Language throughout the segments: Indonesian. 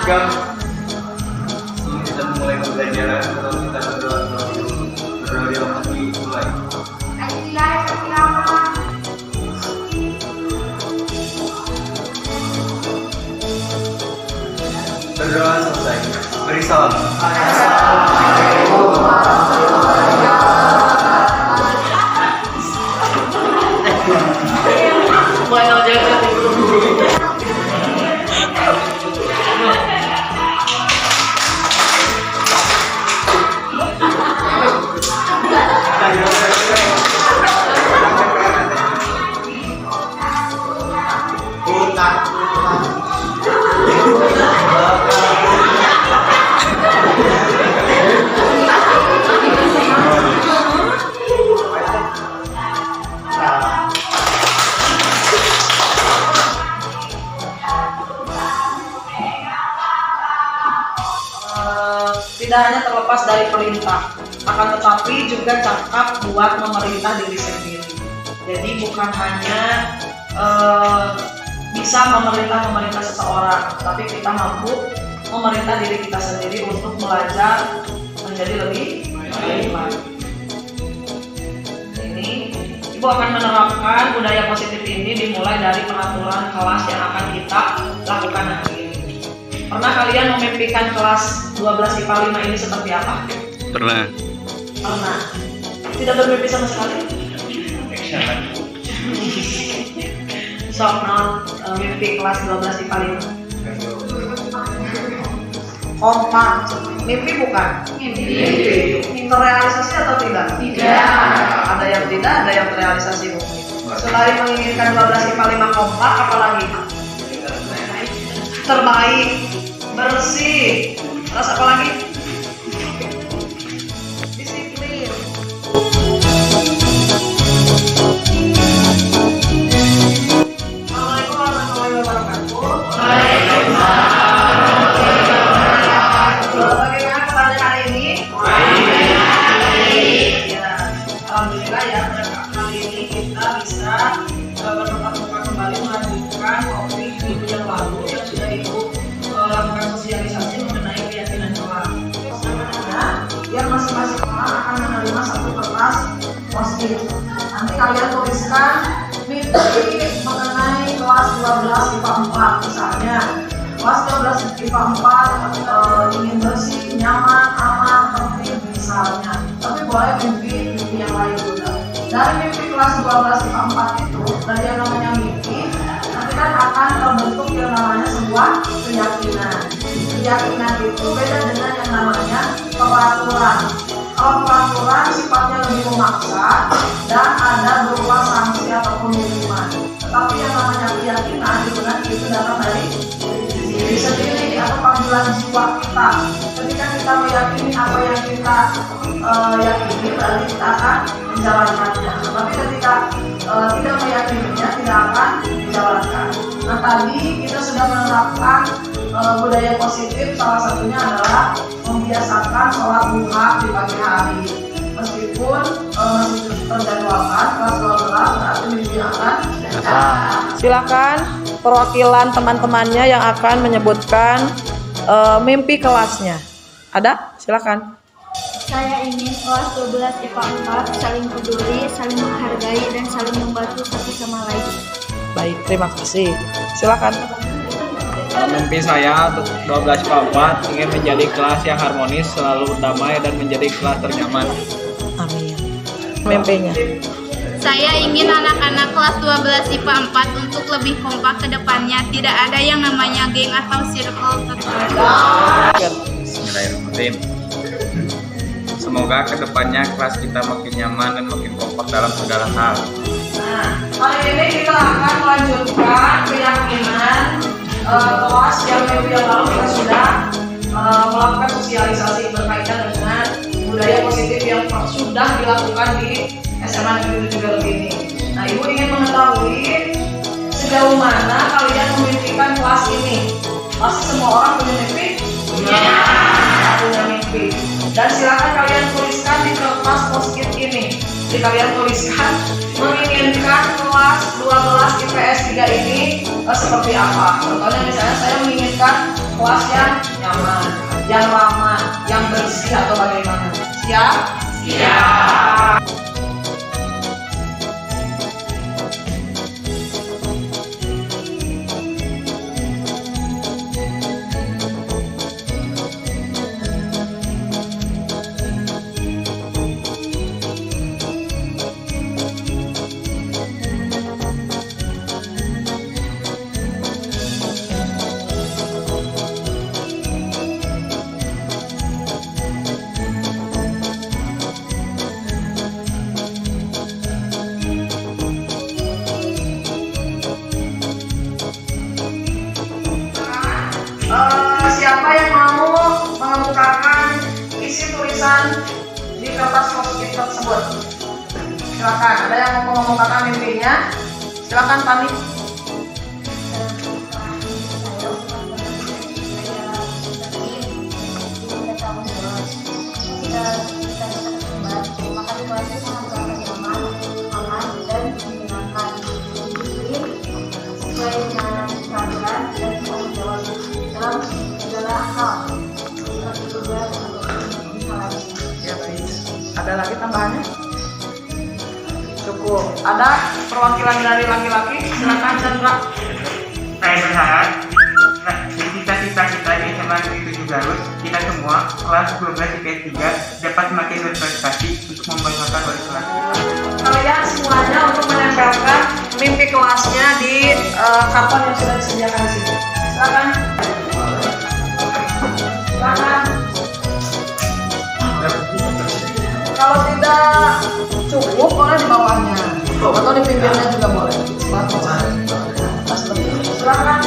Gang, kita mulai pembelajaran atau kita berdoa dulu. Berdoa di awal mulai. Berdoa selesai. Beri salam. Tidak hanya terlepas dari perintah, akan tetapi juga cakap buat memerintah diri sendiri. Jadi bukan hanya bisa memerintah seseorang, tapi kita mampu memerintah diri kita sendiri untuk belajar menjadi lebih baik. Ini Ibu akan menerapkan budaya positif ini dimulai dari pengaturan kelas yang akan kita lakukan hari ini. Pernah kalian memimpikan kelas 12 IPA 5 ini seperti apa? Pernah. Pernah. Tidak bermimpi sama sekali? Sok mimpi kelas 12 IPA 5. Kompak. Mimpi bukan? Mimpi. Terrealisasi atau tidak? Tidak. Ada yang tidak, ada yang terrealisasi mungkin. Selain menginginkan 12 IPA 5 kompak, apalagi? Terbaik, bersih, terus apa lagi? Disiplin. Assalamualaikum warahmatullahi wabarakatuh. Bagaimana kabarnya hari ini? Ya, alhamdulillah ya, pada kali ini kita bisa bertatap muka kembali melanjutkan topik minggu yang lalu yang sudah Ibu lakukan sosialisasi mengenai keyakinan kelas. Yang masing-masing kelas akan menerima satu kertas post-it. Nanti kalian tuliskan mimpi mengenai kelas 12 IPA 4 misalnya. Kelas 12 IPA 4 ingin bersih, nyaman, aman, tertib misalnya. Tapi boleh mimpi yang lain juga. Dari mimpi kelas 12 IPA 4 itu, dari yang namanya mimpi, nanti kan akan terbentuk yang namanya sebuah keyakinan. Keyakinan itu beda dengan yang namanya peraturan. Kalau peraturan sifatnya lebih memaksa dan ada berupa sanksi ataupun hukuman. Tetapi yang namanya keyakinan itu datang dari diri sendiri atau panggilan jiwa kita. Ketika kita meyakini apa yang kita yakini, berarti kita akan menjalankannya. Tapi ketika tidak meyakininya, tidak akan dijalankan. Nah, tadi kita sudah menerapkan budaya positif, salah satunya adalah membiasakan sholat duha di pagi hari. Meskipun masih terjadwalkan kelas 12, berarti minggu akan datang. Silakan perwakilan teman-temannya yang akan menyebutkan mimpi kelasnya. Ada? Silakan. Saya ingin kelas 12 IPA 4 saling peduli, saling menghargai, dan saling membantu satu sama lain. Baik, terima kasih. Silakan. Mimpi saya untuk 12 IPA 4 ingin menjadi kelas yang harmonis, selalu damai, dan menjadi kelas ternyaman. Amin. Mimpinya. Saya ingin anak-anak kelas 12 IPA 4 untuk lebih kompak ke depannya. Tidak ada yang namanya geng atau circle tertentu. Bismillahirrahmanirrahim. Semoga kedepannya kelas kita makin nyaman dan makin kompak dalam segala hal. Nah, hari ini kita akan melanjutkan keyakinan kelas yang minggu yang lalu kita sudah melakukan sosialisasi berkaitan dengan budaya positif yang sudah dilakukan di SMA Negeri 7 Garut ini. Nah, Ibu ingin mengetahui sejauh mana kalian memimpikan kelas ini. Pasti semua orang punya mimpi? Punya mimpi. Dan silakan kalian tuliskan di kertas post-it ini. Jadi kalian tuliskan menginginkan kelas 12 IPS 3 ini seperti apa. Contohnya misalnya saya menginginkan kelas yang nyaman, yang lama, yang bersih atau bagaimana? Siap? Siap. Siapa yang mau mengemukakan isi tulisan di kertas post-it tersebut? Silakan. Ada yang mau mengemukakan mimpinya? Silakan Tami. Ya, baik. Ada lagi tambahannya? Cukup. Ada perwakilan dari laki-laki? Silakan Chandra. Saya berharap cita-cita kita di SMA Negeri 7 Garut, kita semua kelas 12 IPS 3 dapat semakin berprestasi untuk membanggakan wali kelas. Kalian semuanya untuk menempelkan mimpi kelasnya di karton yang sudah disediakan di sini. Silakan. Silakan. Kalau tidak cukup, boleh di bawahnya atau di pinggirnya juga boleh. Silakan.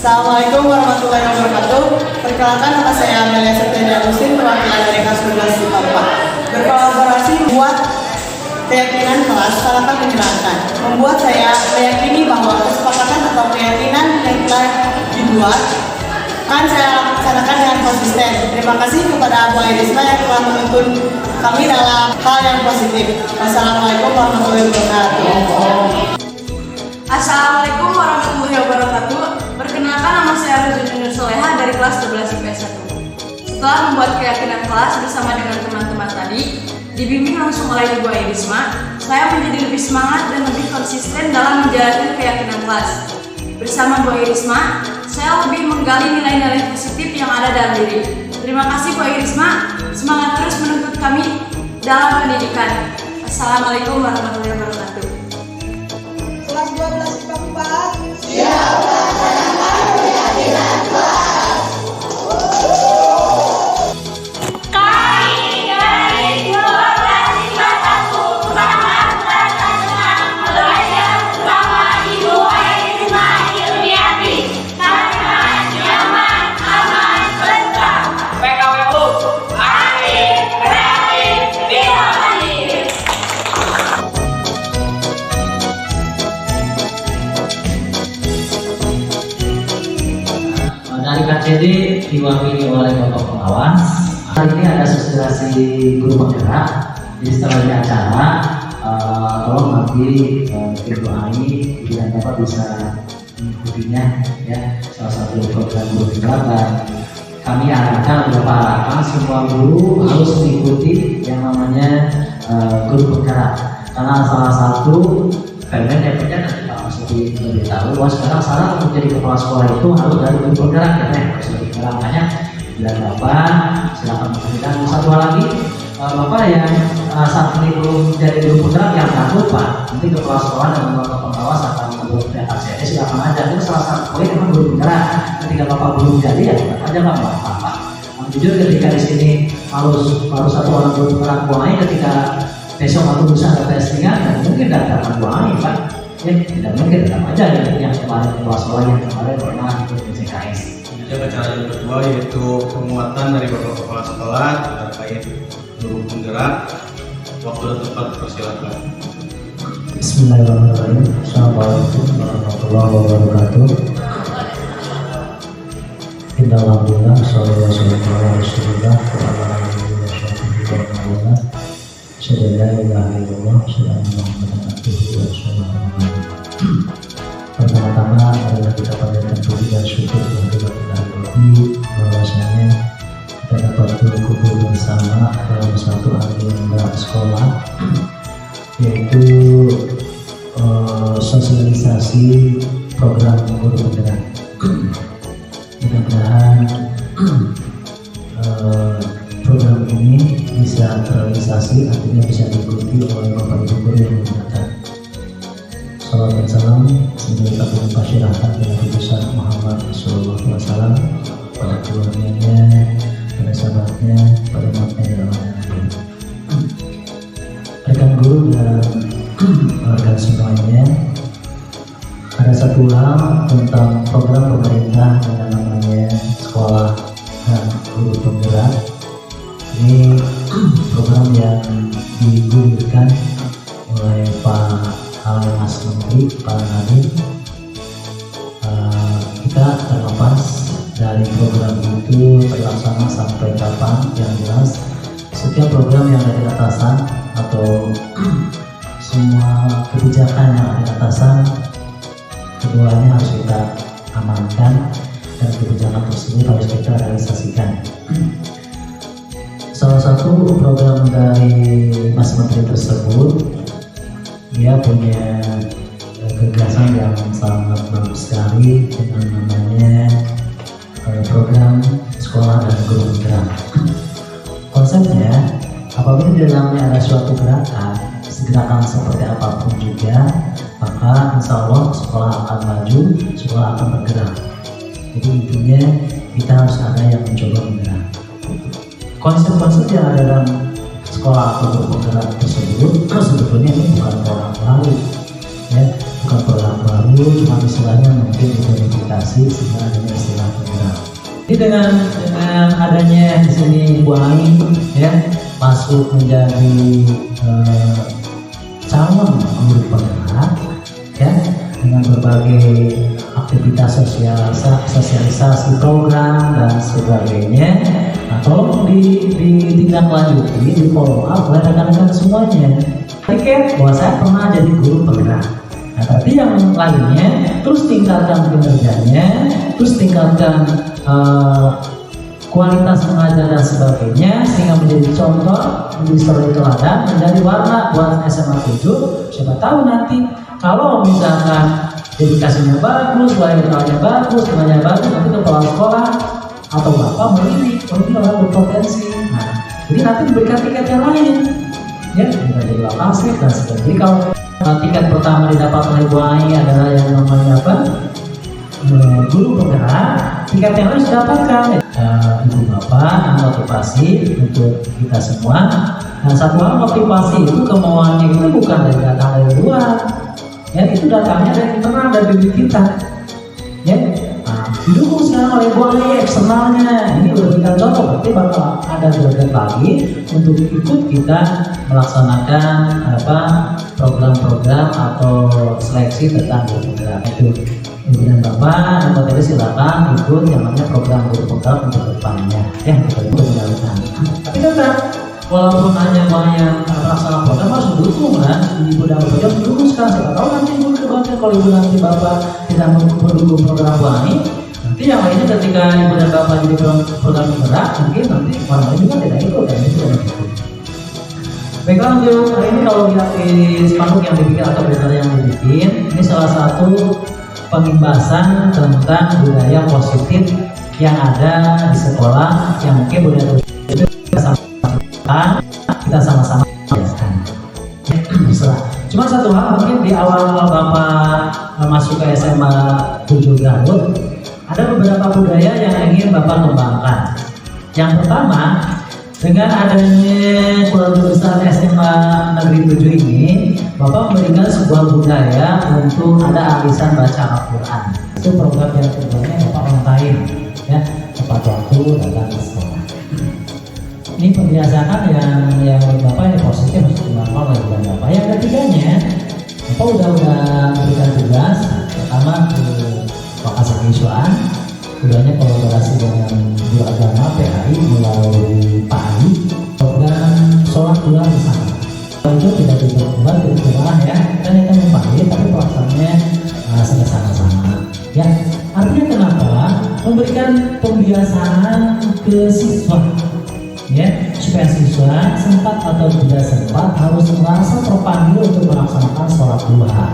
Assalamualaikum warahmatullahi wabarakatuh. Perkenalkan, nama saya Amelia Septiania Agustin, perwakilan dari kelas 12 IPA 4. Berkolaborasi membuat keyakinan kelas, silakan menjelaskan. Membuat saya meyakini bahwa kesepakatan atau keyakinan yang telah dibuat akan saya laksanakan dengan konsisten. Terima kasih kepada Bu Airisma yang telah menuntun kami dalam hal yang positif. Wassalamualaikum warahmatullahi wabarakatuh. Assalamualaikum warahmatullahi wabarakatuh. Perkenalkan, nama saya Ruzun Nur Soleha dari kelas 12 IPS 1. Setelah membuat keyakinan kelas bersama dengan teman-teman tadi, dibimbing langsung oleh Ibu Airisma, saya menjadi lebih semangat dan lebih konsisten dalam menjalankan keyakinan kelas. Bersama Bu Irisma, saya lebih menggali nilai-nilai positif yang ada dalam diri. Terima kasih Bu Irisma, semangat terus menuntut kami dalam pendidikan. Assalamualaikum warahmatullahi wabarakatuh. Kelas 12 IPA 4. Siap melaksanakan keyakinan kelas. Dari KCD diwakili oleh Bapak Pengawas. Hari ini ada sosialisasi guru penggerak. Jadi setelah ini acara, tolong nanti Ibu Ai dan Bapak bisa mengikutinya ya, salah satu program guru penggerak, dan kami arahkan semua guru harus mengikuti yang namanya guru penggerak, karena salah satu pengen efeknya nanti Pak Mas lebih tahu bahwa sekarang syarat untuk jadi kepala sekolah itu harus dari guru penggerak ya, harus dari penggerak. Makanya bila Bapak silakan memberikan satu hal lagi, Bapak yang saat ini belum jadi guru penggerak yang takut Pak, nanti kepala sekolah dan Bapak pengawas akan membuat ACD, silakan aja. Itu salah satu poin memang guru penggerak. Ketika Bapak belum jadi ya aja Pak Bapak. Jujur ketika di sini harus satu orang guru penggerak mulai ketika besok atau lusa ada testingan, dan mungkin daftarkan doanya Pak ya, tidak mungkin tetap aja yang kemarin kepala sekolah yang kemarin pernah ikut CKS. Acara yang kedua yaitu penguatan dari Bapak Kepala Sekolah terkait guru penggerak. Waktu dan tempat persilakan. Bismillahirrahmanirrahim. Assalamualaikum warahmatullahi wabarakatuh. Innalillah sallallahu alaihi wasallam. Pertama-tama adalah kita panjatkan puji dan syukur kepada Ilahi bahwasanya kita dapat berkumpul bersama dalam satu agenda sekolah, yaitu sosialisasi program guru penggerak. Mudah-mudahan program ini bisa terrealisasi, artinya bisa diikuti oleh Bapak Ibu guru yang menggunakan. Salam dan salam semoga kita mempersilahkan Nabi besar Muhammad Sallallahu Alaihi Wasallam pada keluarganya, pada sahabatnya, pada umatnya dalam dunia. Rekan guru dan rekan semuanya, ada satu hal tentang program pemerintah yang namanya sekolah dan guru penggerak. Ini program yang digulirkan oleh Pak Mas Menteri, Pak Nadiem. Kita terlepas dari program itu terlaksana sampai kapan, yang jelas setiap program yang ada di atasan atau semua kebijakan yang ada di atasan, keduanya harus kita amankan dan kebijakan tersebut harus kita realisasikan. Salah satu program dari Mas Menteri tersebut, dia punya gagasan yang sangat bagus sekali dengan namanya program sekolah dan guru penggerak. Konsepnya, apabila di dalamnya ada suatu gerakan seperti apapun juga, maka insya Allah sekolah akan maju, sekolah akan bergerak. Jadi intinya kita harus ada yang mencoba bergerak. Konsep-konsep yang ada dalam sekolah atau guru penggerak tersebut sebetulnya ini bukan program baru, ya, bukan program baru, cuma istilahnya mungkin dimodifikasi sehingga adanya istilah penggerak. Jadi dengan adanya di sini Bu Ai ya masuk menjadi calon guru penggerak ya, dengan berbagai aktivitas sosialisasi program dan sebagainya. Nah, tolong ditindaklanjuti, di follow up oleh rekan-rekan semuanya. Oke, bahwa saya pernah jadi guru penggerak. Nah, tapi yang lainnya terus tingkatkan kinerjanya, terus tingkatkan kualitas mengajar dan sebagainya, sehingga menjadi contoh, menjadi suri teladan, menjadi warna buat SMA 7. Siapa tahu nanti kalau misalkan dedikasinya bagus, mentalnya bagus, semuanya bagus, nanti kepala sekolah atau bapak melirik, ini orang berpotensi. Nah, jadi nanti memberikan tiket yang lain, ya, bisa jadi lokasi dan sebagainya. Jadi kalau tiket pertama didapat oleh Bu Ai adalah yang namanya apa? Guru penggerak, tiket yang lain sudah dapatkan. Ibu bapak motivasi untuk kita semua. Nah, satu hal motivasi itu kemauannya itu bukan dari datang dari luar, ya, itu datangnya dari internal, dari diri kita, ya. Nah, didukung sekarang oleh Bu Ai eksternalnya. Ini berikan contoh, berarti bakal ada berbagai lagi untuk ikut kita melaksanakan program-program atau seleksi tentang guru penggerak itu. Ibu dan bapak dan potensi silakan ikut yang namanya program guru penggerak untuk depannya, ya, kita menjalankan. Tapi tetap walaupun hanya banyak pelaksana program harus mendukung kan, ibu dan bapak mendukung sekarang. Siapa tahu nanti ibu kedepannya kalau ibu nanti bapak tidak mendukung program Bu Ai, nanti yang lainnya ketika ibu dan bapak jadi program penggerak mungkin nanti orang lain juga tidak ikut dan itu tidak ikut. Baiklah, untuk hari ini kalau lihat di spanduk yang dibikin atau berita yang dibikin, ini salah satu pengimbasan tentang budaya positif yang ada di sekolah yang mungkin budaya positif kita sama-sama biasakan. Cuma satu hal mungkin di awal Bapak masuk ke SMA 7 Garut ada beberapa budaya yang ingin Bapak kembangkan. Yang pertama, dengan adanya keluarga besar SMA Negeri 7 ini, Bapak memberikan sebuah budaya untuk ada arisan baca Al-Quran. Itu program yang keduanya Bapak online, ya, tepat waktu datang ke sekolah. Ini pembiasaan yang Bapak yang positif harus dikembangkan oleh bulan Bapak. Yang ketiganya, Bapak udah memberikan tugas pertama ke lokasi keiswaan, keduanya kolaborasi dengan guru agama PAI melalui Pak Ai, program sholat duha bersama. Itu tidak dibuat di jemaah, ya, kan itu membantu, tapi pelaksanaannya sama-sama. Ya, artinya kenapa? Memberikan pembiasaan ke siswa, ya, supaya siswa sempat atau tidak sempat harus merasa terpanggil untuk melaksanakan sholat duha.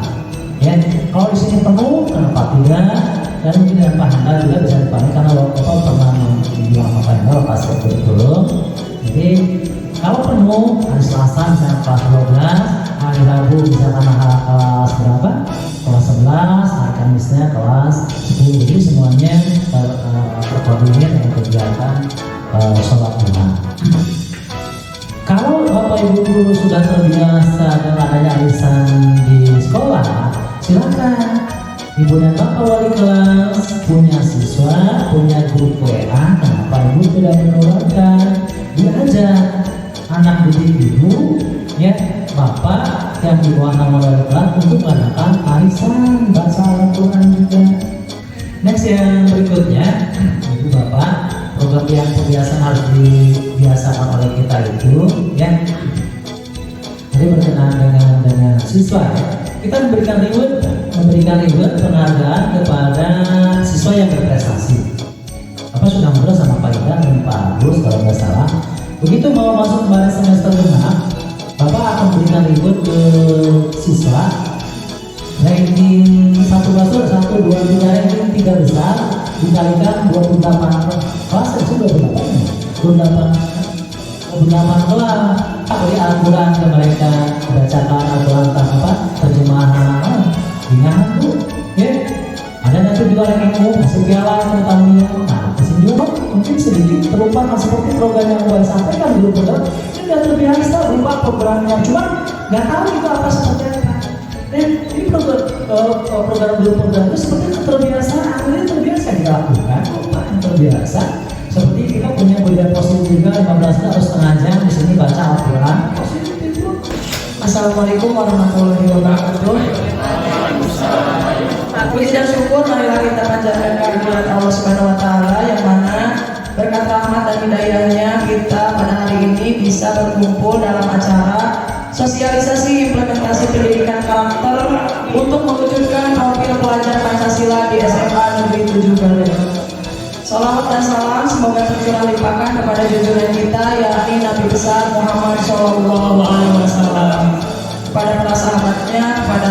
Ya, kalau di sini penuh, kenapa tidak? Dan mungkin dengan Pak Hendra juga bisa dipanggil karena Bapak pernah bilang Pak Hendra lokasi kurikulum. Jadi kalau penuh hari Selasa misalnya kelas 12, hari Rabu misalkan kelas berapa? Kelas 11, hari Kamisnya kelas 10. Jadi semuanya terkoordinir dengan kegiatan sholat duha. Kalau Bapak Ibu guru sudah terbiasa dengan adanya arisan di sekolah, silakan Ibu dan Bapak wali kelas punya siswa, punya grup WA, kenapa Ibu tidak menularkan? Diajak anak didik Ibu, ya, Bapak yang di bawah nama wali kelas untuk mengadakan arisan baca Al-Quran juga. Next yang berikutnya, Ibu Bapak, program yang kebiasaan harus dibiasakan oleh kita itu, ya. Jadi berkenaan dengan siswa, ya. Kita memberikan reward penghargaan kepada siswa yang berprestasi. Bapak sudah ngobrol sama Pak Ida dan Pak Agus kalau nggak salah. Begitu mau masuk kembali semester genap, Bapak akan berikan reward ke siswa. Ranking 1 besar, 1, 2, 3, ranking 3 besar dikalikan 28 kelas, itu 28 kelas. Beri Al-Quran ke mereka, bacakan Al-Quran tanpa terjemahan ringan tuh, ya. Ada nanti juga ranking kasih piala pertamanya. Nah, kasih juga mungkin sedikit terlupakan seperti program yang saya sampaikan dulu, betul. Ini sudah terbiasa berupa programnya, cuma nggak tahu itu apa seperti apa. Dan ini program itu seperti keterbiasaan, ini terbiasa dilakukan, yang terbiasa. Seperti kita punya budaya positif juga, 15 menit atau setengah jam di sini baca Al-Quran. Positif itu. Assalamualaikum warahmatullahi wabarakatuh. Puji dan syukur marilah kita panjatkan kehadirat Allah Subhanahu wa taala yang mana berkat rahmat dan hidayahnya kita pada hari ini bisa berkumpul dalam acara sosialisasi implementasi pendidikan karakter untuk mewujudkan profil pelajar Pancasila di SMA Negeri 7 Garut. Salawat dan salam semoga tercurah limpahkan kepada junjungan kita yakni Nabi besar Muhammad SAW. kepada para sahabatnya, kepada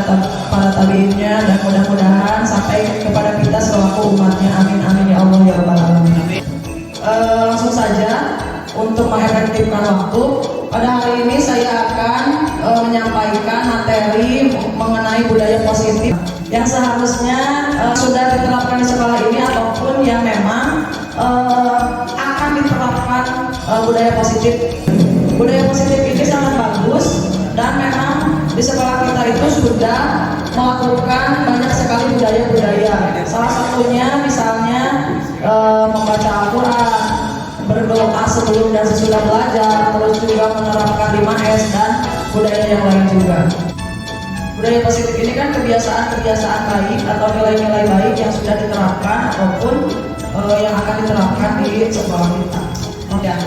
para tabiinnya, dan mudah-mudahan sampai kepada kita selaku umatnya. Amin amin ya Allah ya Rabbal alamin. Langsung saja untuk mengefektifkan waktu, pada hari ini saya akan menyampaikan materi mengenai budaya positif yang seharusnya sudah diterapkan di sekolah ini ataupun yang memang akan diterapkan budaya positif. Budaya positif ini sangat bagus dan memang di sekolah kita itu sudah melakukan banyak sekali budaya-budaya. Salah satunya misalnya membaca Al-Quran, berdoa sebelum dan sesudah belajar, terus juga menerapkan 5S dan budaya yang lain juga. Budaya positif ini kan kebiasaan-kebiasaan baik atau nilai-nilai baik yang sudah diterapkan ataupun yang akan diterapkan di sekolah kita. Ya.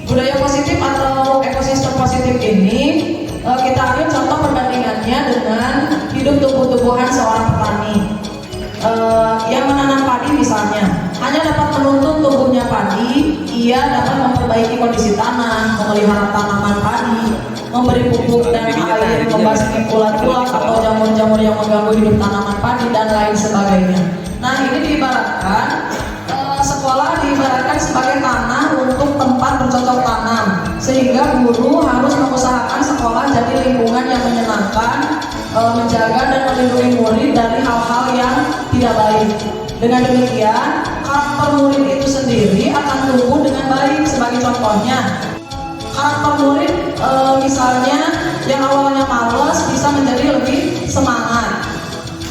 Budaya positif atau ekosistem positif ini kita ambil contoh perbandingannya dengan hidup tumbuh-tumbuhan seorang petani. Yang menanam padi misalnya hanya dapat menuntun tumbuhnya padi, ia dapat memperbaiki kondisi tanah, memelihara tanaman padi, memberi pupuk dan air, membasmi ulat-ulat atau jamur-jamur yang mengganggu hidup tanaman padi dan lain sebagainya. Nah, ini diibaratkan sekolah diibaratkan sebagai tanah untuk tempat bercocok tanam, sehingga guru harus mengusahakan sekolah jadi lingkungan yang menyenangkan, menjaga dan melindungi murid dari hal-hal yang tidak baik. Dengan demikian, karakter murid itu sendiri akan tumbuh dengan baik. Sebagai contohnya, karakter murid misalnya yang awalnya malas bisa menjadi lebih semangat.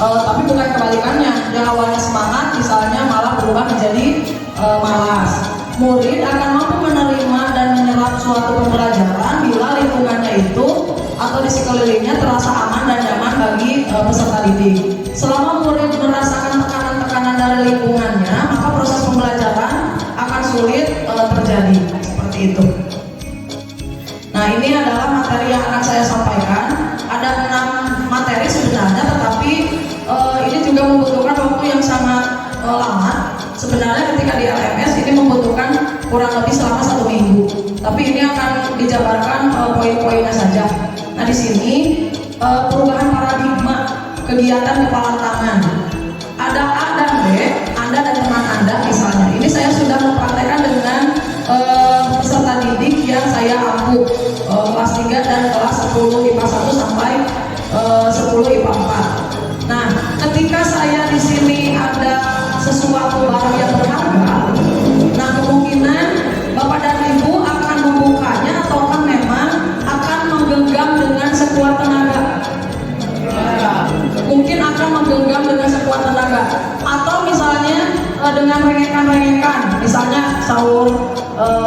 Tapi bukan kebalikannya, yang awalnya semangat misalnya malah berubah menjadi malas. Murid akan mampu menerima dan menyerap suatu pembelajaran bila lingkungannya itu atau di sekelilingnya terasa aman dan nyaman bagi peserta didik. Selama murid merasakan tekanan-tekanan dari lingkungannya, maka proses pembelajaran akan sulit terjadi. Seperti itu. Nah, ini adalah materi yang akan saya sampaikan. Ada 6 materi sebenarnya, tetapi ini juga membutuhkan waktu yang sangat lama. Sebenarnya ketika di LMS ini membutuhkan kurang lebih selama 1 minggu. Tapi ini akan dijabarkan poin-poinnya saja. Nah, di sini perubahan paradigma kegiatan kepala tangan. Ada A dan B, Anda dan teman Anda misalnya. Ini saya sudah mempraktekkan dengan peserta didik yang saya ampu kelas 3 dan kelas 10 IPA 1 sampai 10 IPA 4. Nah, ketika saya di sini ada sesuatu barang yang berharga, nah kemungkinan Bapak dan Ibu akan membukanya ataukah memang akan menggenggam dengan sekuat tenaga? Mungkin akan menggenggam dengan sekuat tenaga, atau misalnya dengan rengekan-rengekan, misalnya sahur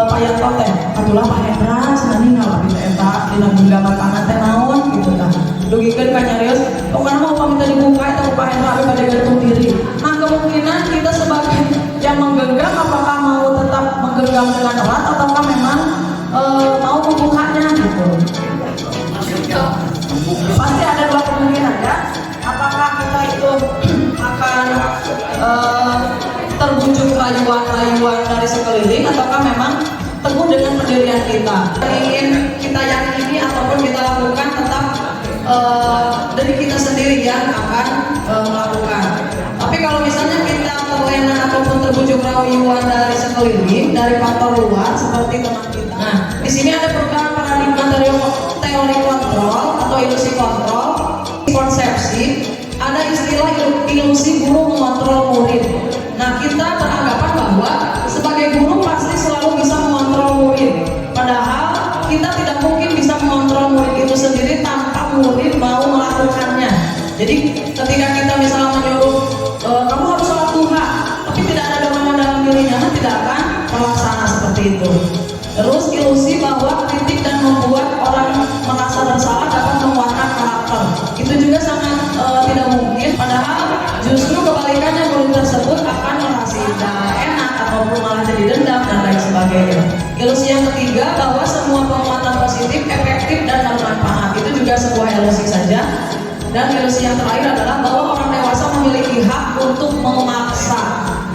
Pak Yanto teh, atulah Pak Hendra senani ngalamin eta dina genggaman tangan teh naon gitu tah. Dugikeun ka nyarios, pokoknya mau paminta dibuka eta Pak Hendra abi bade gantung diri. Nah, kemungkinan kita sebagai yang menggenggam apakah mau tetap menggenggam dengan erat ataukah memang mau membukanya gitu. Pasti ada 2 kemungkinan ya. Apakah kita itu akan terbujuk rayuan-rayuan dari sekeliling ataukah memang teguh dengan pendirian kita. Ingin kita yakini ataupun kita lakukan tetap dari kita sendiri yang akan melakukan. Tapi kalau misalnya kita terlena ataupun terbujuk rayuan dari sekeliling, dari faktor luar seperti teman kita. Nah, di sini ada perubahan paradigma dari teori kontrol atau ilusi kontrol, konsepsi. Ada istilah ilusi guru mengontrol murid. Nah, kita beranggapan bahwa sebagai guru pasti selalu bisa mengontrol murid. Padahal kita tidak mungkin bisa mengontrol murid itu sendiri tanpa murid mau melakukannya. Jadi ketika kita misalnya menyuruh kamu harus sholat duha, tapi tidak ada dorongan dalam dirinya, tidak akan terlaksana seperti itu. Terus ilusi bahwa kritik dan membuat orang merasa bersalah dapat menguatkan karakter. Itu juga sangat tidak mungkin. Padahal justru kebalikannya, murid tersebut akan merasa tidak enak ataupun malah jadi dendam dan lain sebagainya. Ilusi yang ketiga bahwa semua penguatan positif efektif dan bermanfaat. Itu juga sebuah ilusi saja. Dan ilusi yang terakhir adalah bahwa orang dewasa memiliki hak untuk memaksa.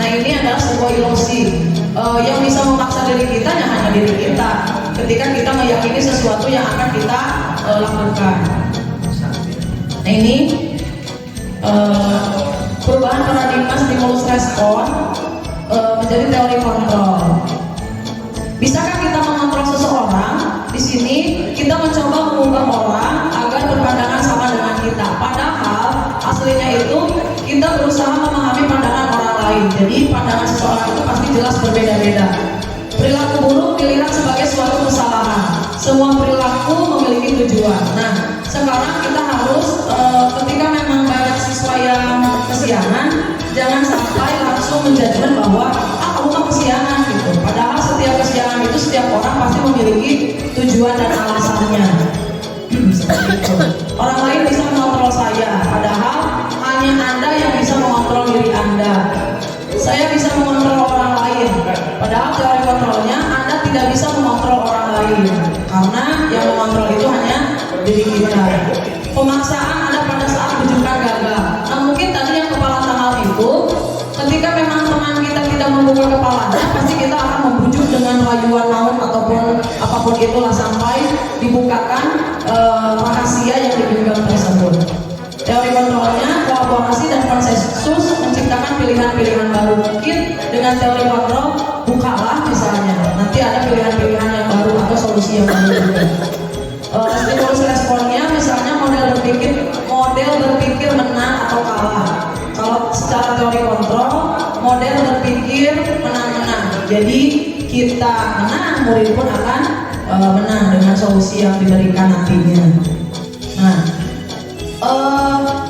Nah, ini adalah sebuah ilusi. Yang bisa memaksa diri kita hanya diri kita. Ketika kita meyakini sesuatu yang akan kita lakukan. Nah ini perubahan paradigma stimulus respon menjadi teori kontrol. Bisakah kita mengontrol seseorang? Di sini kita mencoba mengubah orang agar berpandangan sama dengan kita. Padahal aslinya itu kita berusaha memahami pandangan orang lain. Jadi pandangan seseorang itu pasti jelas berbeda-beda. Perilaku buruk dilihat sebagai suatu kesalahan. Semua perilaku memiliki tujuan. Nah, sekarang kita harus ketika memang banyak siswa yang kesiangan, jangan sampai langsung menjudgment bahwa kamu kan kesiangan gitu. Padahal setiap kesiangan itu setiap orang pasti memiliki tujuan dan alasannya. Seperti itu. Orang lain bisa mengontrol saya, padahal hanya Anda yang bisa mengontrol diri Anda. Saya bisa mengontrol orang lain, padahal teori kontrolnya Anda tidak bisa mengontrol orang lain, karena yang mengontrol itu hanya diri kita. Pemaksaan ada pada saat bujukan gagal. Nah mungkin tadi yang kepala tanggal itu, ketika memang teman kita tidak membuka kepalanya, pasti kita akan membujuk dengan rayuan maut ataupun apapun itulah sampai dibukakan rahasia yang digenggam tersebut. Teori kontrolnya kolaborasi dan konsensus menciptakan pilihan-pilihan baru. Mungkin dengan teori kontrol bukalah misalnya, nanti ada pilihan-pilihan yang baru atau solusi yang baru juga. Stimulus responnya misalnya model berpikir menang atau kalah. Kalau secara teori kontrol, model berpikir menang-menang. Jadi kita menang, murid pun akan menang dengan solusi yang diberikan nantinya. Nah,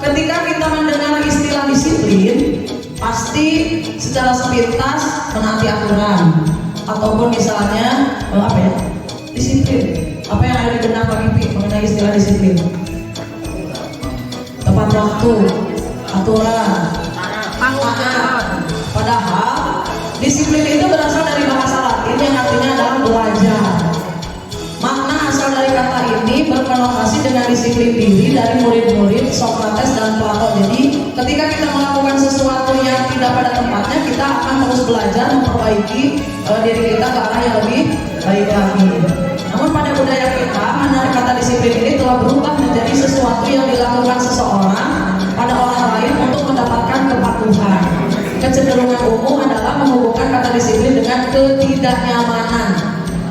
ketika kita mendengar istilah disiplin, pasti secara sepintas menaati aturan, ataupun misalnya disiplin. Apa yang ada di benak Pak Gipi mengenai istilah disiplin? Tepat waktu, aturan, padahal disiplin itu berasal dari bahasa Latin yang artinya adalah belajar. Makna asal dari kata ini berkonotasi dengan disiplin diri dari murid-murid Socrates dan Plato. Jadi ketika kita melakukan sesuatu yang tidak pada tempatnya, kita akan terus belajar memperbaiki diri kita ke arah yang lebih baik lagi. Namun pada budaya kita, mana kata disiplin ini telah berubah menjadi sesuatu yang dilakukan seseorang pada orang lain untuk mendapatkan kepatuhan. Kecenderungan umum adalah menghubungkan kata disiplin dengan ketidaknyamanan,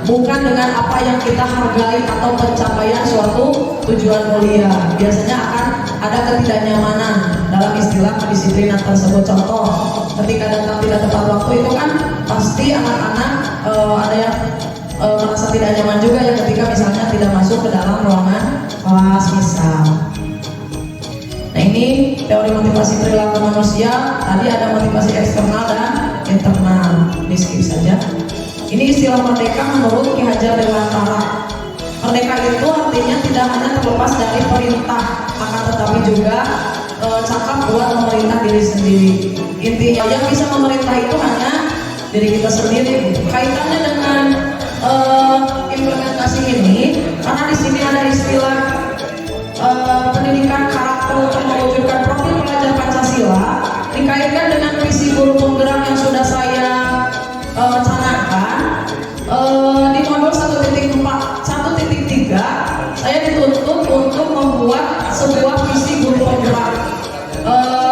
bukan dengan apa yang kita hargai atau pencapaian suatu tujuan mulia. Biasanya akan ada ketidaknyamanan dalam istilah kedisiplinan tersebut. Contoh, ketika datang tidak tepat waktu itu kan pasti anak-anak ada yang merasa tidak nyaman juga ya ketika misalnya tidak masuk ke dalam ruangan kelas misal. Nah ini teori motivasi perilaku manusia. Tadi ada motivasi eksternal dan internal. Di skip saja. Ini istilah merdeka menurut Ki Hajar Dewantara. Merdeka itu artinya tidak hanya terlepas dari perintah, akan tetapi juga cakap buat memerintah diri sendiri. Intinya yang bisa memerintah itu hanya diri kita sendiri. Kaitannya dengan implementasi ini, karena di sini ada istilah pendidikan karakter untuk mewujudkan profil pelajar Pancasila, dikaitkan dengan visi guru penggerak yang sudah saya canangkan. Di modul 1.3 saya dituntut untuk membuat sebuah visi guru penggerak.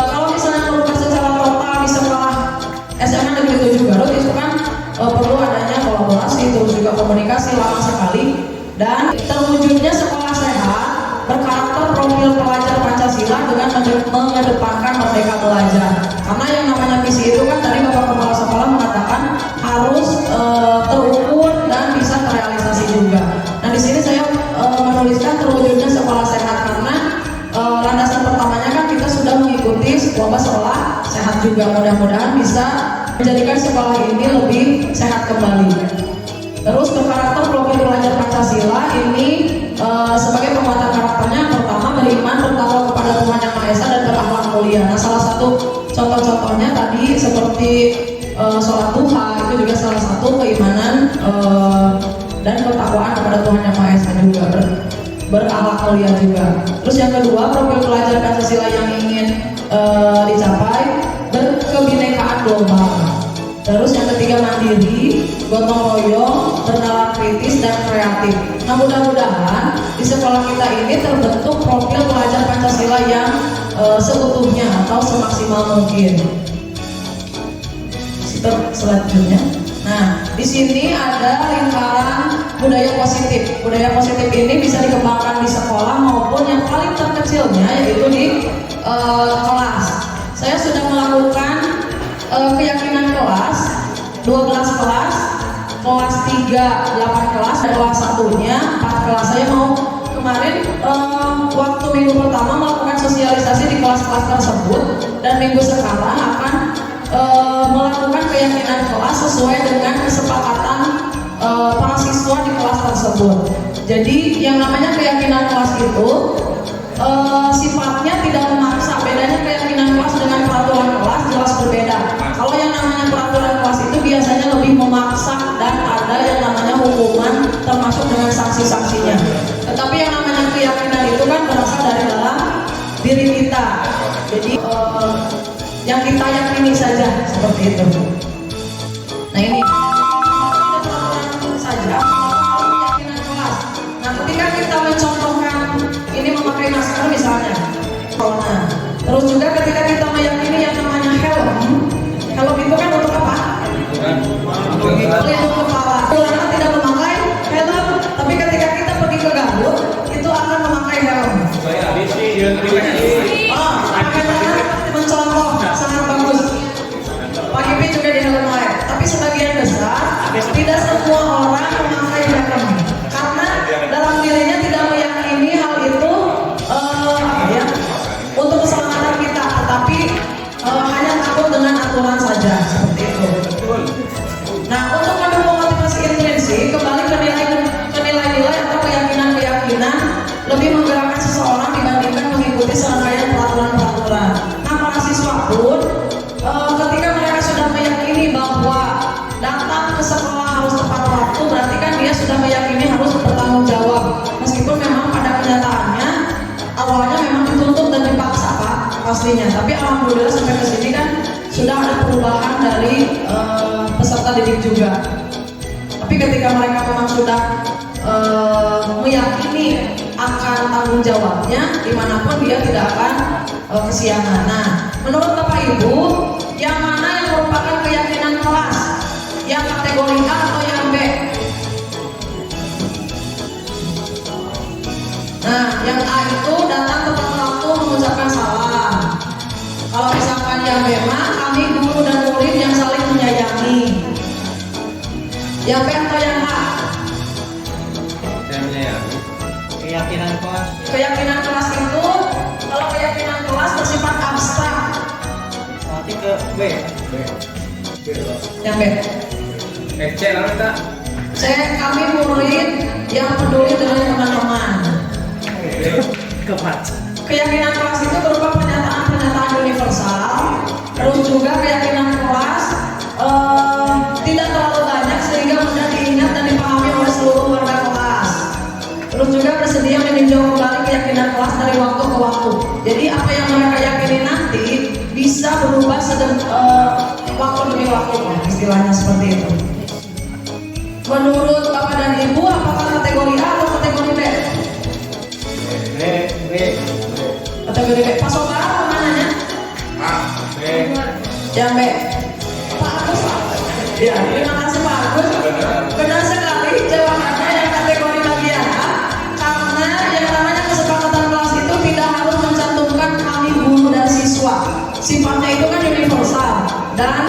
Kalau misalnya merupakan secara total di sekolah SMA Negeri 7 Garut itu kan perlu adanya kolaborasi, terus juga komunikasi lama sekali, dan terwujudnya sekolah sehat berkarakter profil pelajar Pancasila dengan mengedepankan merdeka belajar. Karena yang namanya visi itu kan tadi Bapak Kepala Sekolah mengatakan harus terukur dan bisa terrealisasi juga. Nah di sini saya menuliskan terwujudnya sekolah sehat karena landasan pertamanya kan kita sudah mengikuti sekolah sehat juga. Mudah-mudahan bisa menjadikan sekolah ini lebih sehat kembali. Terus ke karakter profil pelajar Pancasila ini sebagai penguatan karakternya, pertama beriman, bertakwa kepada Tuhan Yang Maha Esa dan berakhlak mulia. Nah salah satu contoh-contohnya tadi seperti sholat duha itu juga salah satu keimanan dan ketakwaan kepada Tuhan Yang Maha Esa juga, berakhlak mulia juga. Terus yang kedua, profil pelajar Pancasila yang ingin dicapai berkebinekaan global. Terus yang ketiga mandiri, gotong royong, bernalar kritis, dan kreatif. Nah, mudah-mudahan di sekolah kita ini terbentuk profil pelajar Pancasila yang seutuhnya atau semaksimal mungkin. Selanjutnya, nah di sini ada lingkaran budaya positif. Budaya positif ini bisa dikembangkan di sekolah maupun yang paling terkecilnya yaitu di kelas. Saya sudah melakukan keyakinan kelas 12 kelas, kelas 3 8 kelas, dan kelas 1-nya 4 kelas. Saya mau kemarin waktu minggu pertama melakukan sosialisasi di kelas-kelas tersebut, dan minggu sekarang akan melakukan keyakinan kelas sesuai dengan kesepakatan para siswa di kelas tersebut. Jadi yang namanya keyakinan kelas itu sifatnya tidak memaksa. Bedanya keyakinan kelas dengan peraturan kelas jelas berbeda. Kalau yang namanya peraturan kelas itu biasanya lebih memaksa dan ada yang namanya hukuman termasuk dengan sanksi-sanksinya. Tetapi yang namanya keyakinan itu kan berasal dari dalam diri kita. Jadi yang kita yakini saja seperti itu. Nah ini saja keyakinan kelas. Nah ketika kita mencontohkan ini memakai masker misalnya, corona. Terus juga ketika kita meyakini yang namanya helm itu kan untuk apa? Pelindung kepala. Ulama tidak memakai helm, tapi ketika kita pergi ke Garut itu akan memakai helm. Mencontoh sangat bagus. Pak Ipi juga di helm lain, tapi sebagian besar tidak semua orang memakai helm karena dalam dirinya tidak meyakini hal itu untuk keselamatan kita, tetapi hanya takut dengan aturan saja seperti itu. Nah, untuk mendukung motivasi intrinsik, kembali ke nilai-nilai atau keyakinan-keyakinan lebih menggerakkan seseorang dibandingkan mengikuti serangkaian peraturan-peraturan. Nah, para siswa pun ketika mereka sudah meyakini bahwa datang ke sekolah harus tepat waktu, berarti kan dia sudah meyakini harus bertanggung jawab. Meskipun memang pada kenyataannya awalnya memang dituntut dan dipaksa Pak pastinya, tapi alhamdulillah sampai ke sini kan sudah ada perubahan dari peserta didik juga. Tapi ketika mereka memang sudah meyakini akan tanggung jawabnya, dimanapun dia tidak akan kesiangan. Nah, menurut Bapak Ibu, yang mana yang merupakan keyakinan kelas? Yang kategori A atau yang B? Nah, yang A itu datang tepat waktu mengucapkan salam. Kalau misalkan yang B mah kami guru dan murid yang saling menyayangi. Yang B atau yang A? Keyakinan kelas. Keyakinan kelas itu, kalau keyakinan kelas bersifat abstrak. Nanti ke B. Yang B. C lah kita. C, kami murid yang peduli dengan teman-teman. Keempat. Keyakinan kelas itu berupa pernyataan-pernyataan universal. Terus juga keyakinan kelas tidak terlalu banyak sehingga mudah diingat dan dipahami oleh seluruh warga kelas. Terus juga bersedia meninjau kembali keyakinan kelas dari waktu ke waktu. Jadi apa yang mereka yakini nanti bisa berubah waktu demi waktu, istilahnya seperti itu. Menurut Bapak dan Ibu, apakah kategori A atau kategori B? B. Kategori B. Pak Sobara mananya? A. B. Yang B. Pak Agus. Ya, terima kasih Pak Agus. Benar sekali jawabannya yang kategori bagian A, karena yang namanya kesepakatan kelas itu tidak harus mencantumkan kami guru dan siswa. Sifatnya itu kan universal dan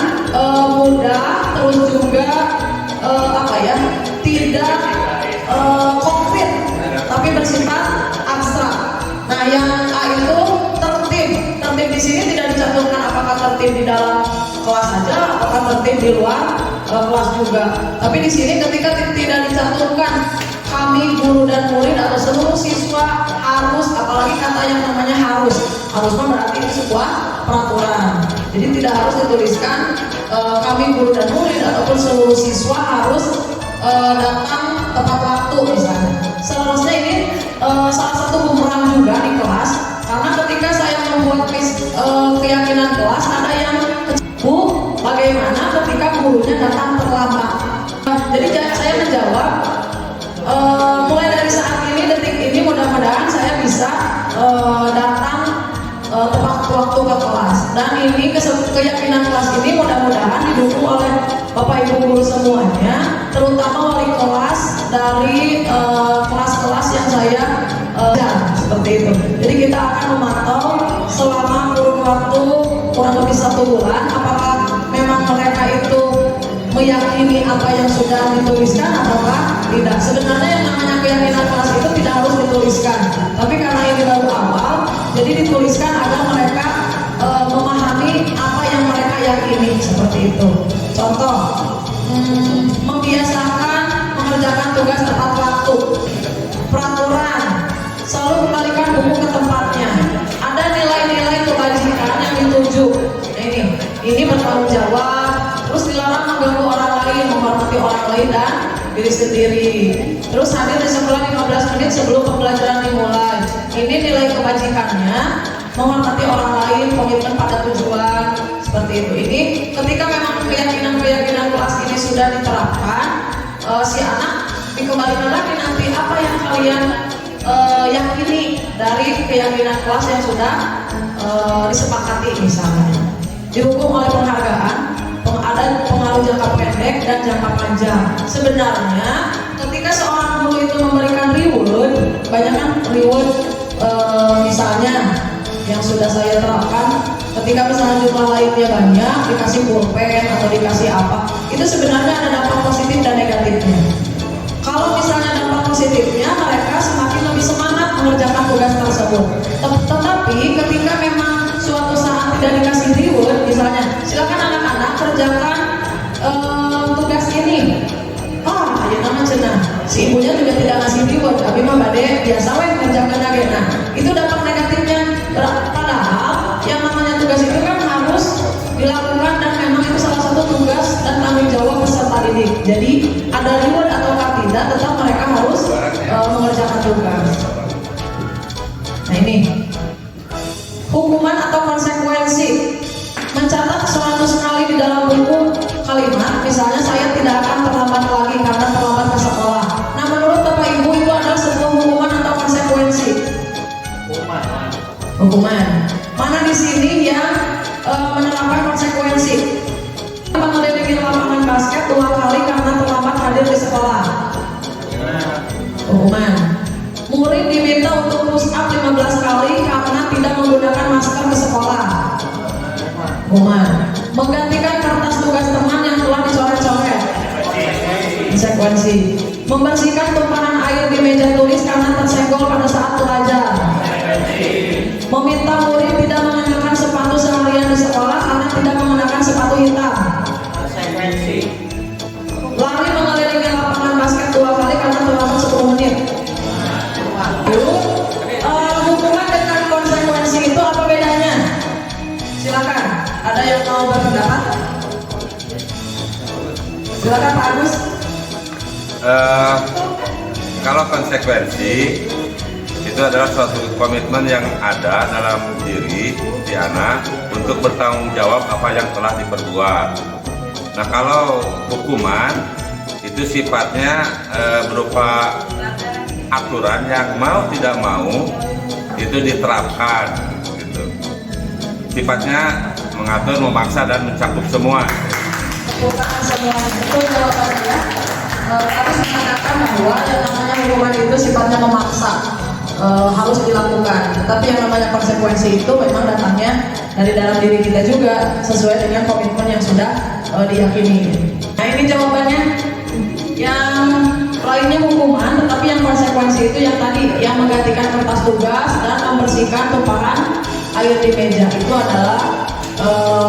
mudah, terus juga tidak konkret, tapi bersifat abstrak. Nah, yang A itu tertib. Tertib di sini tidak dicantumkan apakah tertib di dalam kelas saja, apakah tertib di luar kelas juga. Tapi di sini ketika tidak dicantumkan kami guru dan murid atau seluruh siswa harus, apalagi kata yang namanya harus berarti itu sebuah peraturan. Jadi tidak harus dituliskan kami guru dan murid ataupun seluruh siswa harus datang tepat waktu misalnya. Seharusnya ini salah satu bumerang juga di kelas, karena ketika saya membuat keyakinan kelas ada yang Bu, bagaimana ketika gurunya datang terlambat? Jadi saya menjawab, mulai dari saat ini, detik ini, mudah-mudahan saya bisa datang tepat waktu ke kelas. Dan ini keyakinan kelas ini mudah-mudahan didukung oleh Bapak Ibu guru semuanya, terutama wali kelas dari kelas-kelas yang saya seperti itu. Jadi kita akan memantau selama kurun waktu kurang lebih 1 bulan, apakah memang mereka itu meyakini apa yang sudah dituliskan ataukah tidak. Sebenarnya yang namanya keyakinan kelas itu tidak harus dituliskan, tapi karena ini baru awal, jadi dituliskan agar mereka memahami apa yang mereka yakini, seperti itu. Contoh, membiasakan mengerjakan tugas tepat waktu, peraturan, selalu kembalikan buku ke tempatnya, ada nilai-nilai kebajikan yang dituju. Ini bertanggung jawab, terus dilarang mengganggu orang lain, menghormati orang lain dan diri sendiri. Terus hadir di sekolah 15 menit sebelum pembelajaran dimulai. Ini nilai kebajikannya, menghormati orang lain, komitmen pada tujuan, seperti itu. Ini ketika memang keyakinan kelas ini sudah diterapkan, si anak dikembalikan lagi nanti apa yang kalian yakini dari keyakinan kelas yang sudah disepakati, misalnya dihukum oleh penghargaan, ada pengaruh jangka pendek dan jangka panjang. Sebenarnya ketika seorang guru itu memberikan reward, banyak kan reward, misalnya yang sudah saya terapkan, ketika misalnya jumlah lainnya banyak, dikasih pulpen atau dikasih apa, itu sebenarnya ada dampak positif dan negatifnya. Kalau misalnya dampak positifnya, mereka semakin lebih semangat mengerjakan tugas tersebut. Tetapi ketika memang suatu saat tidak dikasih reward, misalnya silakan anak-anak kerjakan tugas ini, ya nama cenah, si ibunya juga tidak ngasih reward, tapi mah bade biasa weh kerjakan agenda, itu dampak negatifnya. Padahal yang namanya tugas itu kan harus dilakukan dan memang itu salah satu tugas dan tanggung jawab peserta didik. Jadi ada reward atau tidak, tetap mereka harus mengerjakan tugas. Nah ini hukuman atau konsekuensi, mencatat 100 kali di dalam buku kalimat, misalnya saya tidak akan terlambat lagi karena terlambat ke sekolah. Nah menurut Bapak Ibu itu adalah sebuah hukuman atau konsekuensi? Hukuman. Mana di sini yang menerapkan konsekuensi? Mengelilingi lapangan basket 2 kali karena terlambat hadir di sekolah. Hukuman. Murid diminta untuk push up 15 kali karena tidak menggunakan masker ke sekolah. Hukuman. Menggantikan kertas tugas teman yang telah dicoret-coret. Konsekuensi. Membersihkan tumpahan air di meja tulis karena tersenggol pada saat belajar. Meminta murid tidak mengenakan sepatu seharian di sekolah karena tidak mengenakan sepatu hitam. Lari mengelilingi lapangan basket 2 kali karena terlambat 10 menit. Hukuman dengan konsekuensi itu apa bedanya? Silakan, ada yang mau berpendapat? Silakan Pak Agus. Kalau konsekuensi itu adalah suatu komitmen yang ada dalam diri si anak untuk bertanggung jawab apa yang telah diperbuat. Nah kalau hukuman itu sifatnya berupa aturan yang mau tidak mau itu diterapkan gitu. Sifatnya mengatur, memaksa dan mencakup semua. Bukan semuanya itu jawabannya. Harus mengatakan bahwa yang namanya hukuman itu sifatnya memaksa, harus dilakukan. Tetapi yang namanya konsekuensi itu memang datangnya dari dalam diri kita juga sesuai dengan komitmen yang sudah diyakini. Nah ini jawabannya. Yang lainnya hukuman, tetapi yang konsekuensi itu yang tadi, yang menggantikan kertas tugas dan membersihkan tumpahan air di meja, itu adalah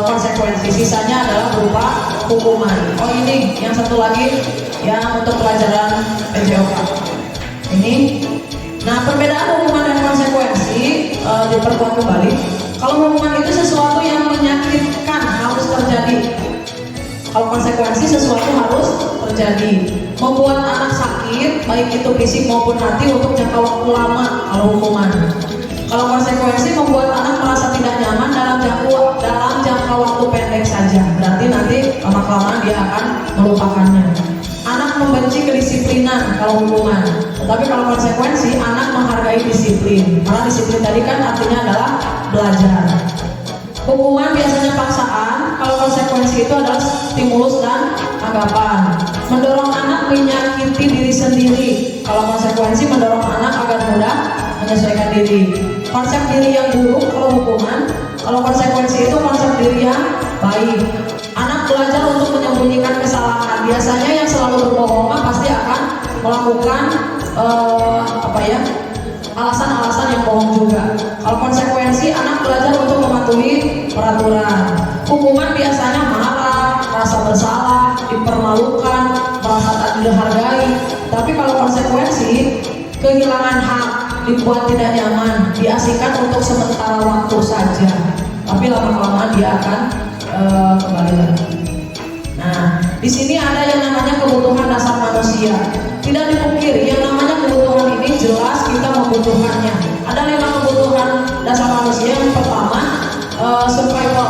konsekuensi. Sisanya adalah berupa hukuman. Oh ini yang satu lagi yang untuk pelajaran PJOK ini. Nah perbedaan hukuman dan konsekuensi diperkuat kembali. Kalau hukuman itu sesuatu yang menyakitkan harus terjadi, kalau konsekuensi sesuatu harus terjadi, membuat anak sakit baik itu fisik maupun hati untuk jangka waktu lama. Kalau hukuman, kalau konsekuensi membuat anak merasa tidak nyaman dalam jangka waktu pendek saja, berarti nanti lama-kelamaan dia akan melupakannya. Anak mau hukuman. Tetapi kalau konsekuensi, anak menghargai disiplin. Karena disiplin tadi kan artinya adalah belajar. Hukuman biasanya paksaan, kalau konsekuensi itu adalah stimulus dan anggapan. Mendorong anak menyakiti diri sendiri, kalau konsekuensi mendorong anak agar mudah menyesuaikan diri. Konsep diri yang buruk kalau hukuman, kalau konsekuensi itu konsep diri yang baik. Anak belajar untuk menyembunyikan kesalahan. Biasanya yang selalu berbohong pasti akan melakukan alasan-alasan yang bohong juga. Kalau konsekuensi, anak belajar untuk mematuhi peraturan. Hukuman biasanya marah, rasa bersalah, dipermalukan, merasa tak dihargai. Tapi kalau konsekuensi, kehilangan hak, dibuat tidak nyaman, diasingkan untuk sementara waktu saja. Tapi lama-kelamaan dia akan kembali lagi. Nah, di sini ada yang namanya kebutuhan dasar manusia. Tidak dipungkiri, yang namanya kebutuhan ini jelas kita membutuhkannya. Ada 5 kebutuhan dasar manusia. Yang pertama, survival,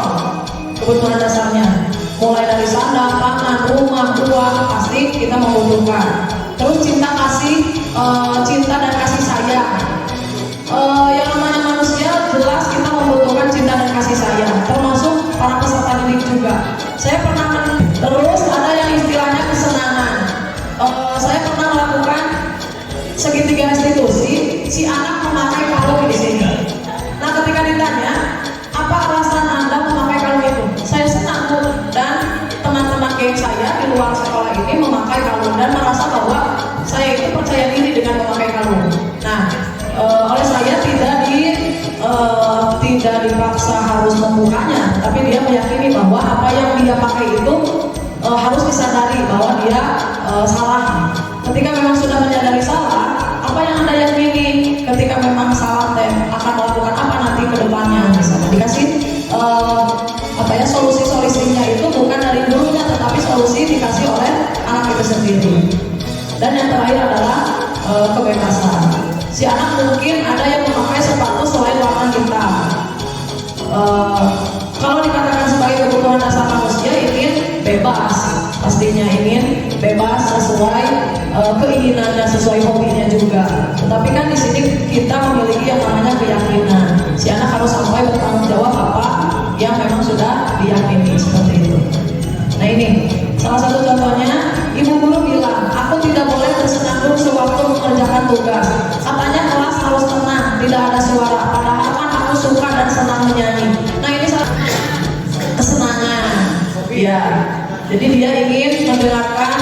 kebutuhan dasarnya. Mulai dari sandang, pangan, rumah, uang, pasti kita membutuhkan. Terus cinta dan kasih sayang. Yang namanya manusia jelas kita membutuhkan cinta dan kasih sayang, termasuk para peserta didik juga. Saya pernah terus ada yang istilahnya kesenangan. Saya pernah melakukan segitiga restitusi, si anak memakai kalung di sini. Nah, ketika ditanya, apa alasan Anda memakai kalung itu? Saya senang, dan teman-teman geng saya di luar sekolah ini memakai kalung dan merasa bahwa saya itu percaya diri dengan memakai kalung. Nah, oleh saya tidak dipaksa harus membukanya, tapi dia meyakini bahwa apa yang dia pakai itu harus disadari bahwa dia salah. Ketika memang sudah menyadari salah, apa yang Anda yakini ketika memang salah akan melakukan apa nanti ke depannya, misalnya dikasih solusi-solusinya itu bukan dari gurunya, tetapi solusi dikasih oleh anak itu sendiri. Dan yang terakhir adalah kebebasan. Si anak mungkin ada yang memakai sepatu selain warna hitam. Kalau dikatakan sebagai kebutuhan dasar manusia, ingin bebas, pastinya ingin bebas sesuai keinginannya, sesuai hobinya juga. Tetapi kan di sini kita memiliki yang namanya keyakinan. Si anak harus sampai bertanggung jawab apa yang memang sudah diyakini, seperti itu. Nah, ini salah satu contohnya. Ibu guru bilang, aku tidak boleh bersenandung sewaktu mengerjakan tugas. Katanya kelas harus tenang, tidak ada suara. Padahal kan aku suka dan senang menyanyi. Nah, ini kesenangan. Ya, jadi dia ingin mendengarkan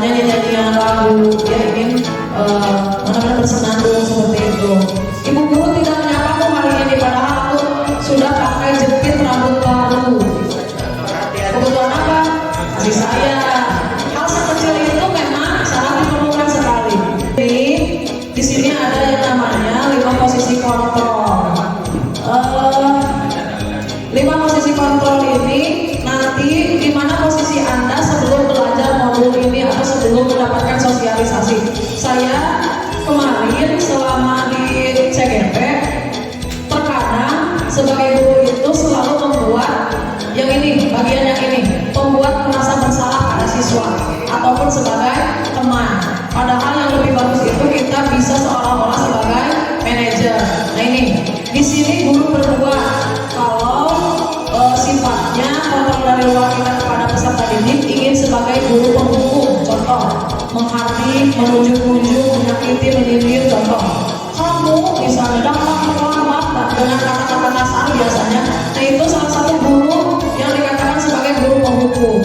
nyanyi-nyanyian lagu. Dia ingin benar-benar bersenandung seperti itu. Ibu guru tidak menyapaku hari ini, padahal aku sudah pakai jepit rambut baru. Kebutuhan apa? Kasih sayang. Hal sekecil itu memang sangat diperlukan sekali. Di sini ada yang namanya 5 posisi kontrol. 5 posisi kontrol ini nanti di mana posisi Anda sebelum belajar modul ini atau sebelum mendapatkan sosialisasi. Saya kemarin selama di CGP terkadang sebagai guru itu selalu membuat yang ini, bagian yang ini, membuat merasa bersalah pada siswa ataupun sebagai teman. Padahal yang lebih bagus itu kita bisa seolah-olah sebagai manajer. Nah, ini di sini guru berdua kalau sifatnya kontrol dari luar kita kepada peserta didik ingin sebagai guru penghukum. Contoh, menghardik, menunjuk-nunjuk, menyakiti, menyindir. Contoh, kamu misalnya datang terlambat dengan kata-kata kasar biasanya. Nah, itu salah satu guru yang dikatakan sebagai guru penghukum.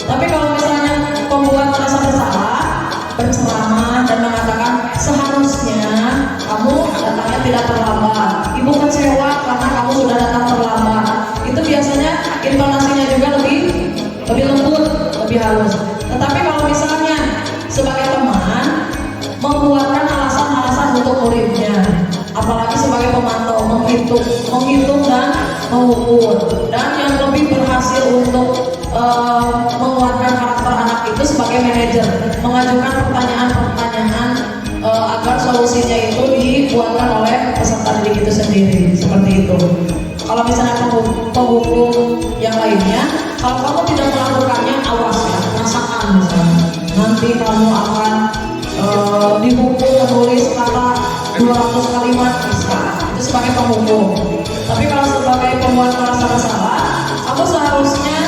Tapi kalau misalnya pembuat merasa bersalah, berceramah dan mengatakan seharusnya kamu datangnya tidak terlambat, ibu kecewa karena kamu sudah datang terlambat, itu biasanya intonasinya juga lebih lembut, lebih halus. Tetapi kalau misalnya sebagai teman membuatkan alasan-alasan untuk muridnya, apalagi sebagai pemantau, menghitung dan mengukur, dan yang lebih berhasil untuk menguatkan karakter anak itu sebagai manajer, mengajukan pertanyaan-pertanyaan agar solusinya itu dibuatkan oleh peserta didik itu sendiri, seperti itu. Kalau misalnya penghukum yang lainnya, kalau kamu tidak melakukannya, awas ya, masakan misalnya, nanti kamu akan di buku menulis kata 200 kalimat bisa, itu sebagai penghukum. Tapi kalau sebagai pembuat merasa bersalah, kamu seharusnya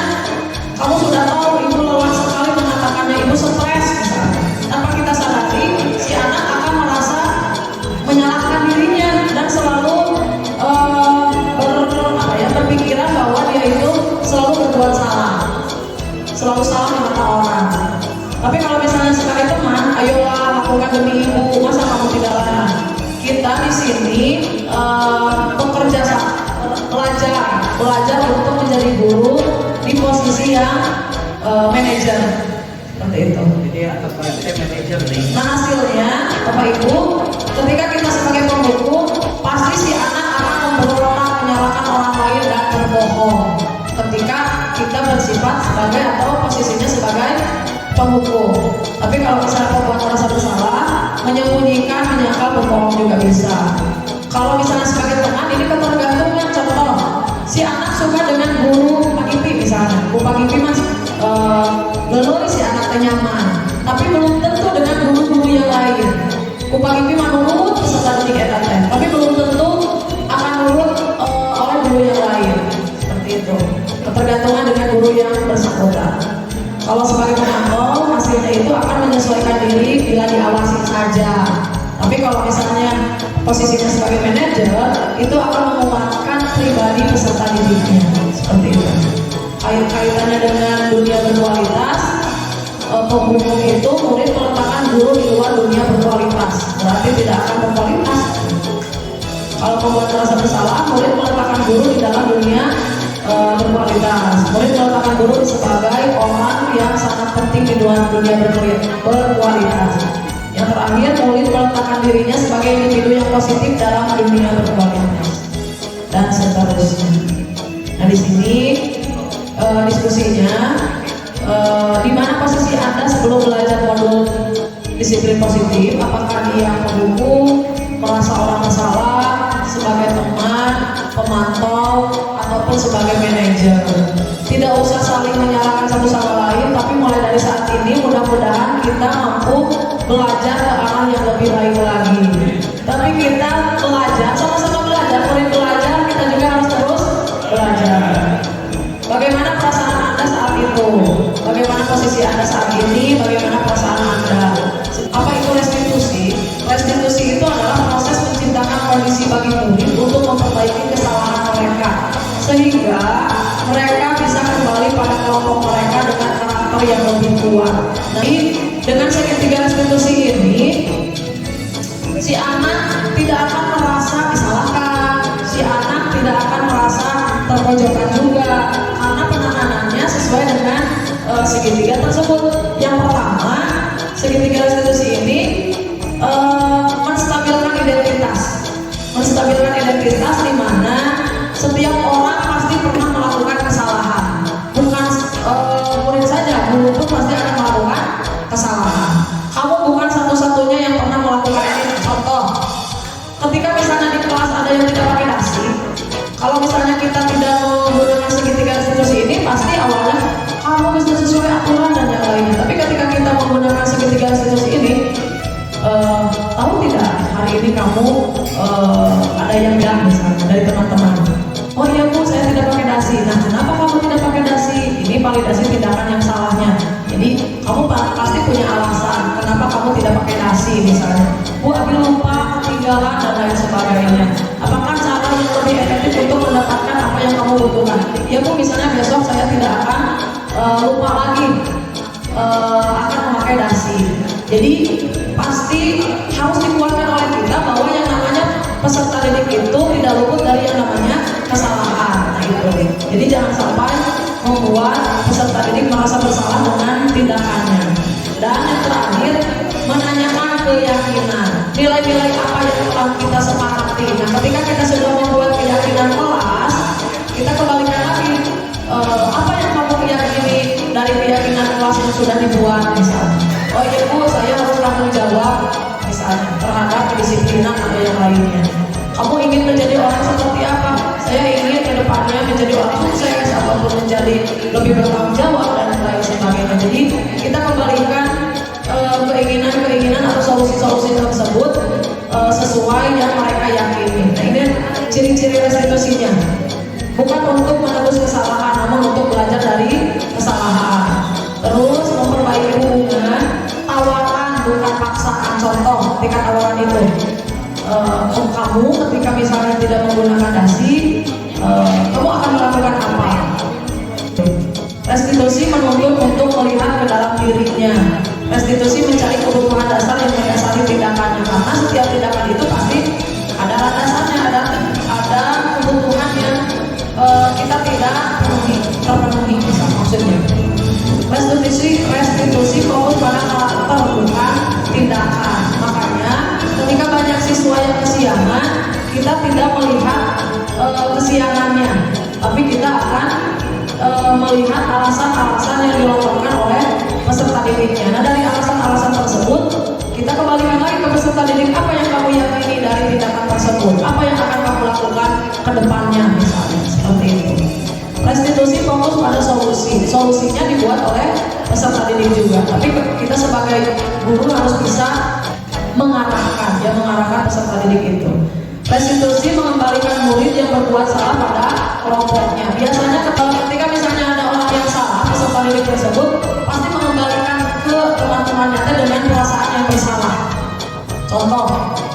kamu sudah tahu ibu lelah sekali mengatakannya, ibu stres misalnya. Tanpa kita sadari, si anak akan merasa menyalahkan dirinya dan selalu berpikiran bahwa dia itu selalu berbuat salah, selalu salah di mata orang. Tapi kalau misalnya sebagai teman, ayolah lakukan demi ibu, masa kamu tidak lakukan? Kita di sini bekerja belajar untuk menjadi guru di posisi yang manajer seperti itu. Nah hasilnya, Bapak Ibu, ketika kita sebagai penghukum, pasti si anak akan memberontak, menyalahkan orang lain dan berbohong. Ketika kita bersifat sebagai atau posisinya sebagai penghukum. Tapi kalau misalnya pembuat merasa bersalah, menyembunyikan, menyangkal, berbohong juga bisa. Kalau misalnya sebagai teman, ini ketergantungan. Contoh, si anak suka dengan guru Pak Kipi misalnya, guru Pak Kipi mas leluhur si anaknya nyaman, tapi belum tentu dengan guru-guru yang lain. Guru Pak Kipi menurut peserta didik edaten, tapi belum tentu akan nurut oleh guru yang lain. Seperti itu, ketergantungan dengan guru yang bersangkutan. Kalau sebagai pemantau, hasilnya itu akan menyesuaikan diri bila diawasi saja. Tapi kalau misalnya posisinya sebagai manajer, itu akan menguatkan pribadi peserta didiknya. Seperti itu. Kaitannya dengan dunia berkualitas, penghukum itu murid meletakkan guru di luar dunia berkualitas, berarti tidak akan berkualitas. Kalau membuat merasa bersalah, murid meletakkan guru di dalam dunia berkualitas. Murid meletakkan guru sebagai orang yang sangat penting di dunia berkualitas. Yang terakhir, murid meletakkan dirinya sebagai individu yang positif dalam dunia berkualitas dan seterusnya. Nah di sini diskusinya, di mana posisi Anda sebelum belajar modul disiplin positif? Apakah dia mendukung, merasa orang bersalah, sebagai teman, pemantau, ataupun sebagai manajer? Tidak usah saling menyalahkan satu sama lain, tapi mulai dari saat ini mudah-mudahan kita mampu belajar ke arah yang lebih baik lagi. Tapi kita belajar, sama-sama belajar, murid belajar, kita juga harus terus belajar. Bagaimana perasaan Anda saat itu? Bagaimana posisi Anda saat ini? Bagaimana perasaan Anda? Apa itu restitusi? Restitusi itu adalah proses menciptakan kondisi bagi murid untuk memperbaiki kesalahan mereka, sehingga mereka bisa kembali pada kelompok mereka dengan karakter yang lebih kuat. Nah, dengan segitiga restitusi ini, si anak tidak akan merasa disalahkan, si anak tidak akan merasa terpojokkan juga, karena penanganannya sesuai dengan segitiga tersebut. Yang pertama, segitiga restitusi ini menstabilkan identitas di mana setiap orang pasti pernah melakukan kesalahan. Bukan murid saja, guru pun pasti akan melakukan kesalahan. Kamu bukan satu-satunya yang pernah melakukan ini. Contoh, ketika misalnya di kelas ada yang tidak pakai dasi, kalau misalnya kita tidak menggunakan segitiga restitusi ini, pasti awalnya kamu bisa sesuai aturan dan yang lainnya. Tapi ketika kita menggunakan segitiga restitusi ini, tahu tidak hari ini kamu ada yang bilang misalnya dari teman-teman, oh iya bu saya tidak pakai dasi. Nah kenapa kamu tidak pakai dasi? Ini validasi tindakan yang salahnya. Jadi kamu pasti punya alasan kenapa kamu tidak pakai dasi misalnya. Bu Abi lupa, ketinggalan dan lain sebagainya. Apakah cara yang lebih efektif untuk mendapatkan apa yang kamu butuhkan? Ya bu misalnya besok saya tidak akan lupa lagi akan memakai dasi. Jadi pasti harus dikuatkan oleh kita bahwa yang namanya peserta didik itu tidak luput dari yang namanya kesalahan. Nah itu. Jadi jangan sampai membuat peserta didik merasa bersalah dengan tindakannya. Dan yang terakhir, menanyakan keyakinan. Nilai-nilai apa yang telah kita sepakati. Nah ketika kita sudah membuat keyakinan kelas, kita kembalikan lagi apa yang kamu yakini dari keyakinan kelas yang sudah dibuat misalnya. Oh iya bu, saya harus tanggung jawab misalnya terhadap kedisiplinan atau yang lainnya. Kamu ingin menjadi orang seperti apa? Saya ingin ke depannya menjadi orang sukses ataupun menjadi lebih bertanggung jawab dan lain sebagainya. Jadi kita kembalikan keinginan-keinginan atau solusi-solusi sesuai yang mereka yakini. Nah, ini ciri-ciri restitusinya. Bukan untuk menebus kesalahan, namun untuk belajar dari kesalahan. Terus memperbaiki hubungan, tawaran bukan paksaan. Contoh ketika tawaran itu, kamu ketika misalnya tidak menggunakan dasi, kamu akan melakukan apa? Restitusi menuntut untuk melihat ke dalam dirinya. Restitusi mencari kebutuhan dasar yang mendasari tindakannya, karena setiap tindakan itu pasti ada landasannya, ada kebutuhan yang kita tidak terpenuhi, maksudnya. Restitusi fokus pada karakter bukan tindakan. Makanya ketika banyak siswa yang kesiangan, kita tidak melihat kesiangannya, tapi kita akan melihat alasan-alasan yang dilontarkan oleh peserta didiknya. Nah, dari alasan-alasan tersebut, kita kembalikan lagi ke peserta didik, apa yang kamu yakini dari tindakan tersebut, apa yang akan kamu lakukan ke depannya, misalnya seperti itu. Restitusi fokus pada solusinya dibuat oleh peserta didik juga, tapi kita sebagai guru harus bisa mengarahkan peserta didik itu. Restitusi mengembalikan murid yang berbuat salah pada kelompoknya. Biasanya ketika misalnya ada orang yang salah, peserta didik tersebut pasti mengembalikan ke teman-temannya dengan perasaan yang bersalah. Contoh,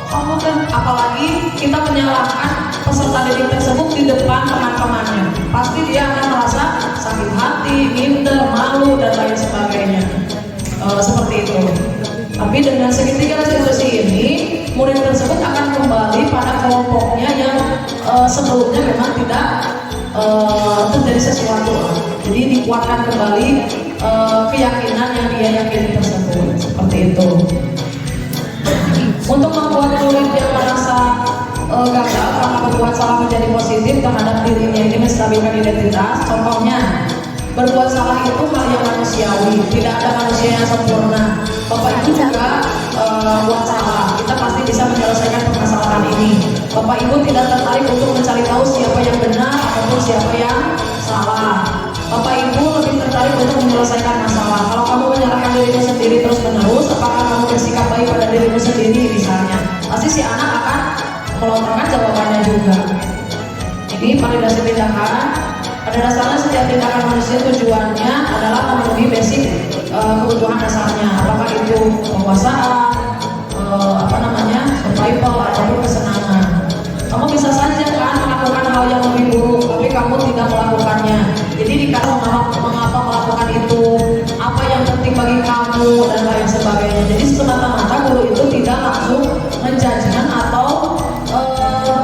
kamu kan, apalagi kita menyalahkan peserta didik tersebut di depan teman-temannya, pasti dia akan merasa sakit hati, minder, malu, dan lain sebagainya. Seperti itu. Tapi dengan segitiga restitusi ini, murid tersebut akan kembali pada kelompoknya yang sebelumnya memang tidak terjadi sesuatu. Jadi dikuatkan kembali keyakinan yang dia yakini tersebut. Seperti itu. Untuk membuat murid yang merasa gagal karena berbuat salah menjadi positif terhadap dirinya, ini menstabilkan identitas. Contohnya, berbuat salah itu hal yang manusiawi, tidak ada manusia yang sempurna. Bapak Ibu juga buat salah, kita pasti bisa menyelesaikan permasalahan ini. Bapak Ibu tidak tertarik untuk mencari tahu siapa yang benar ataupun siapa yang salah. Bapak Ibu lebih tertarik untuk menyelesaikan masalah. Kalau kamu menyalahkan dirimu sendiri terus menerus, apakah kamu bersikap baik pada dirimu sendiri misalnya? Pasti si anak akan melontarkan jawabannya juga. Ini validasi tindakan. Pada dasarnya setiap tindakan manusia tujuannya adalah memenuhi basic kebutuhan dasarnya, apakah itu penguasaan, survival ataupun kesenangan. Kamu bisa saja kan melakukan hal yang lebih buruk, tapi kamu tidak melakukannya. Jadi dikatakan mengapa melakukan itu, apa yang penting bagi kamu, dan lain sebagainya. Jadi semata-mata guru itu tidak langsung menjudgment atau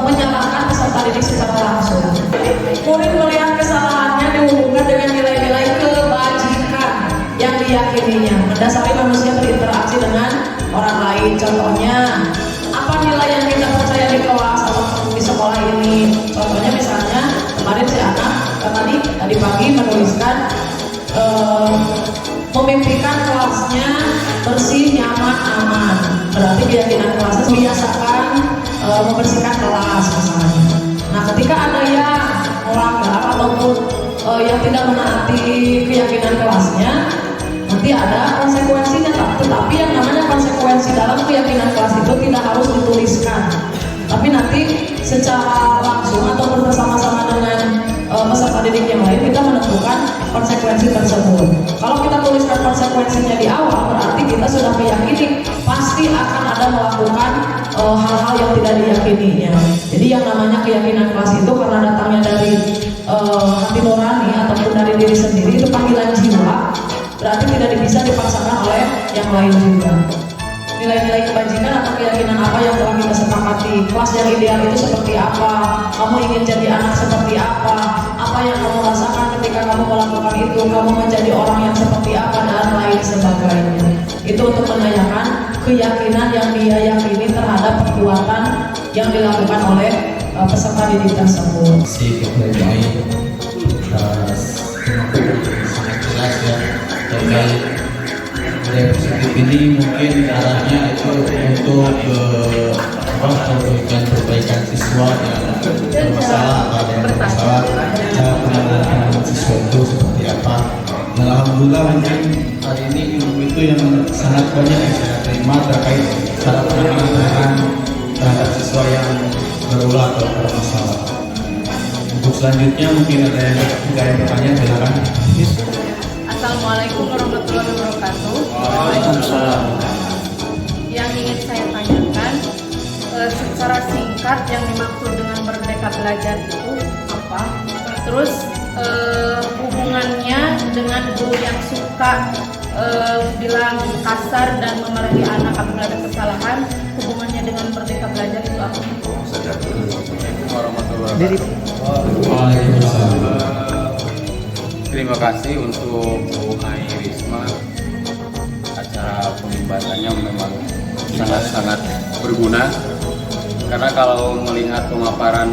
menyalahkan peserta didik secara langsung. Murid melihat kesalahannya dihubungkan dengan nilai-nilai kebajikan yang diyakininya, mendasari manusia berinteraksi dengan orang lain. Contohnya, apa nilai yang kita percaya di kelas atau di sekolah ini? Contohnya misalnya kemarin si anak tadi pagi menuliskan memimpikan kelasnya bersih, nyaman, aman. Berarti keyakinan kelasnya membiasakan membersihkan kelas misalnya. Nah, ketika ada yang melanggar ataupun yang tidak menaati keyakinan kelasnya, nanti ada konsekuensinya. Tetapi yang namanya konsekuensi dalam keyakinan kelas itu tidak harus dituliskan, tapi nanti secara langsung ataupun bersama-sama dengan peserta didik yang lain kita menentukan konsekuensi tersebut. Kalau kita tuliskan konsekuensinya di awal, berarti kita sudah meyakini pasti akan ada melakukan hal-hal yang tidak diyakininya. Jadi yang namanya keyakinan kelas itu karena datangnya dari hati nurani ataupun dari diri sendiri, itu panggilan jiwa, berarti tidak bisa dipaksakan oleh yang lain juga. Nilai-nilai kebajikan atau keyakinan apa yang telah kita sepakati, kelas yang ideal itu seperti apa, kamu ingin jadi anak seperti apa yang kamu rasakan ketika kamu melakukan itu, kamu menjadi orang yang seperti apa, dan lain sebagainya. Itu untuk menanyakan keyakinan yang dia yakini terhadap perbuatan yang dilakukan oleh peserta didik tersebut. Si ketua sangat jelas ya terkait budaya positif ini, mungkin arahnya itu untuk perbaikan siswa yang bermasalah atau ada yang bermasalah, cara penanganan siswa itu seperti apa. Dan alhamdulillah mungkin hari ini ilmu itu yang sangat banyak yang saya terima terkait cara penanganan terhadap siswa yang berulah atau bermasalah. Untuk selanjutnya mungkin ada yang bertanya, silakan. Assalamualaikum warahmatullahi wabarakatuh. Waalaikumsalam. Yang ingin saya tanyakan, secara singkat yang dimaksud dengan merdeka belajar itu apa? Terus hubungannya dengan guru yang suka bilang kasar dan memarahi anak apabila ada kesalahan, hubungannya dengan merdeka belajar itu apa? Terima kasih untuk Bu Ai Risma. Acara pembahasannya memang sangat-sangat berguna, karena kalau melihat pemaparan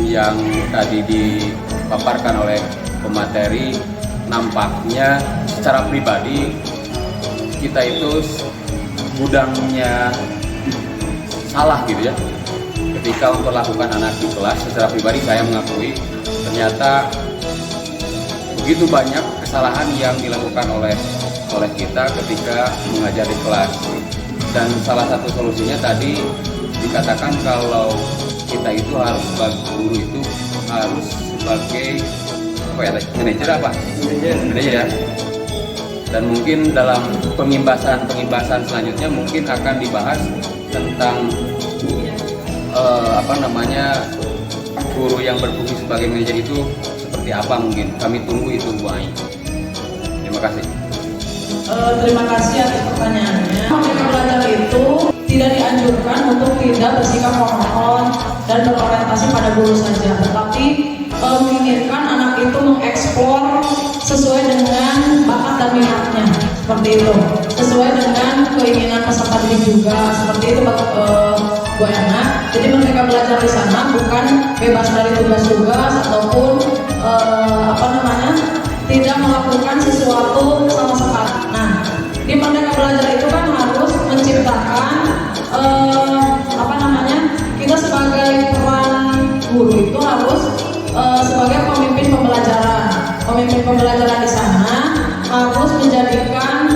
yang tadi dipaparkan oleh pemateri, nampaknya secara pribadi kita itu gudangnya salah gitu ya. Ketika memperlakukan anak di kelas, secara pribadi saya mengakui ternyata begitu banyak kesalahan yang dilakukan oleh kita ketika mengajar di kelas. Dan salah satu solusinya tadi dikatakan kalau kita itu harus sebagai guru itu harus sebagai manajer apa? Manajer ya. Dan mungkin dalam pengimbasan selanjutnya mungkin akan dibahas tentang guru yang berfungsi sebagai manajer itu seperti apa, mungkin kami tunggu itu Bu Ai. Terima kasih. Terima kasih atas pertanyaannya. Merdeka belajar itu tidak dianjurkan untuk tidak bersikap monoton dan berorientasi pada guru saja, tetapi menginginkan anak itu mengeksplor sesuai dengan bakat dan minatnya, seperti itu, sesuai dengan keinginan peserta didik juga, seperti itu Bu Erna. Jadi merdeka belajar di sana bukan bebas dari tugas-tugas ataupun tidak melakukan sesuatu sama sekali. Nah, di merdeka belajar itu kan harus menciptakan kita sebagai peran guru itu harus sebagai pemimpin pembelajaran. Pemimpin pembelajaran di sana harus menjadikan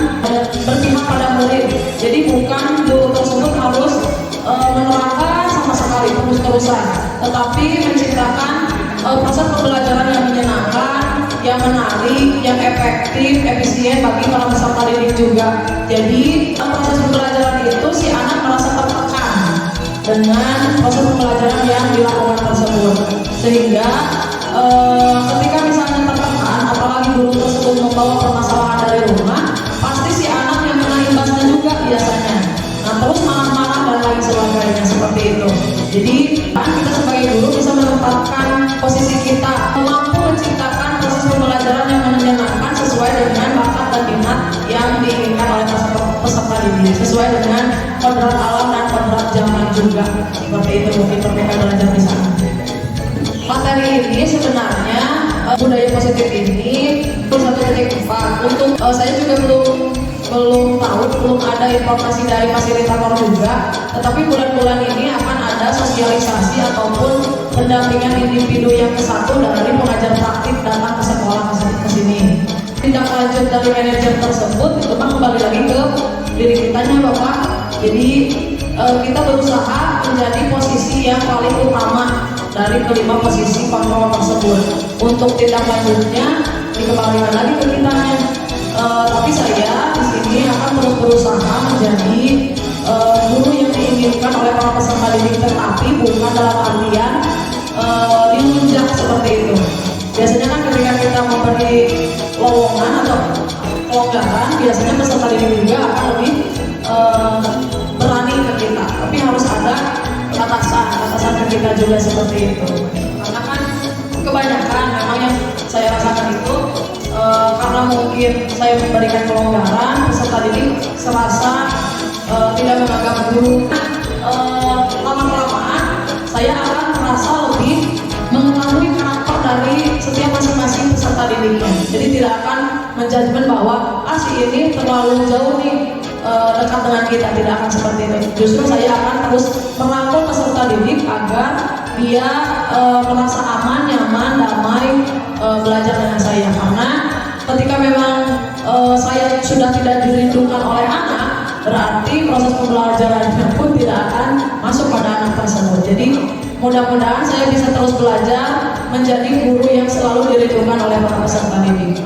berpihak pada murid. Jadi bukan guru tersebut harus menerapkan sama sekali terus-terusan, tetapi menciptakan proses pembelajaran yang menyenangkan, yang menarik, yang efektif, efisien bagi para peserta didik juga. Jadi proses pembelajaran itu si anak merasa tertekan dengan proses pembelajaran yang dilakukan tersebut, sehingga ketika misalnya tertekan, apalagi guru tersebut membawa permasalahan dari rumah, pasti si anak yang kena imbasnya juga biasanya. Nah, terus marah-marah dan lain sebagainya seperti itu. Jadi kita sebagai guru bisa menempatkan posisi kita, mampu menciptakan proses pembelajaran yang menyenangkan sesuai dengan bakat dan minat yang diinginkan oleh peserta didik, sesuai dengan kodrat alam dan kodrat zaman juga. Seperti itu mungkin merdeka belajar di sana. Materi ini sebenarnya budaya positif ini 1.4. Untuk saya juga belum tahu, belum ada informasi dari fasilitator juga, tetapi bulan-bulan ini akan ada sosialisasi ataupun pendampingan individu yang ke-1 dari pengajar praktik datang ke sekolah ke sini. Tindak lanjut dari manajer tersebut itu kembali lagi ke diri kitanya Bapak. Jadi kita berusaha menjadi posisi yang paling utama dari kelima posisi kontrol tersebut. Untuk tindak lanjutnya dikembalikan lagi ke kitanya. Tapi saya di sini akan terus berusaha menjadi guru yang diinginkan oleh para peserta didik, tetapi bukan dalam artian dilunjak seperti itu. Biasanya kan ketika kita memberi lowongan atau kelonggaran, biasanya peserta didik juga akan lebih berani ke kita. Tapi harus ada batasan ke kita juga seperti itu. Karena kan kebanyakan memang yang saya rasakan itu karena mungkin saya memberikan kelonggaran, peserta didik serasa tidak menganggap guru. Lama-kelamaan saya akan merasa lebih mengetahui karakter dari setiap masing-masing peserta didiknya. Jadi tidak akan menjudgment bahwa si ini terlalu jauh nih dekat dengan kita, tidak akan seperti itu. Justru saya akan terus merangkul peserta didik agar dia merasa aman, nyaman, damai belajar dengan saya. Karena ketika memang saya sudah tidak dirindukan oleh anak, berarti proses pembelajarannya pun tidak akan masuk pada anak tersebut. Jadi mudah-mudahan saya bisa terus belajar menjadi guru yang selalu dirindukan oleh para peserta didik.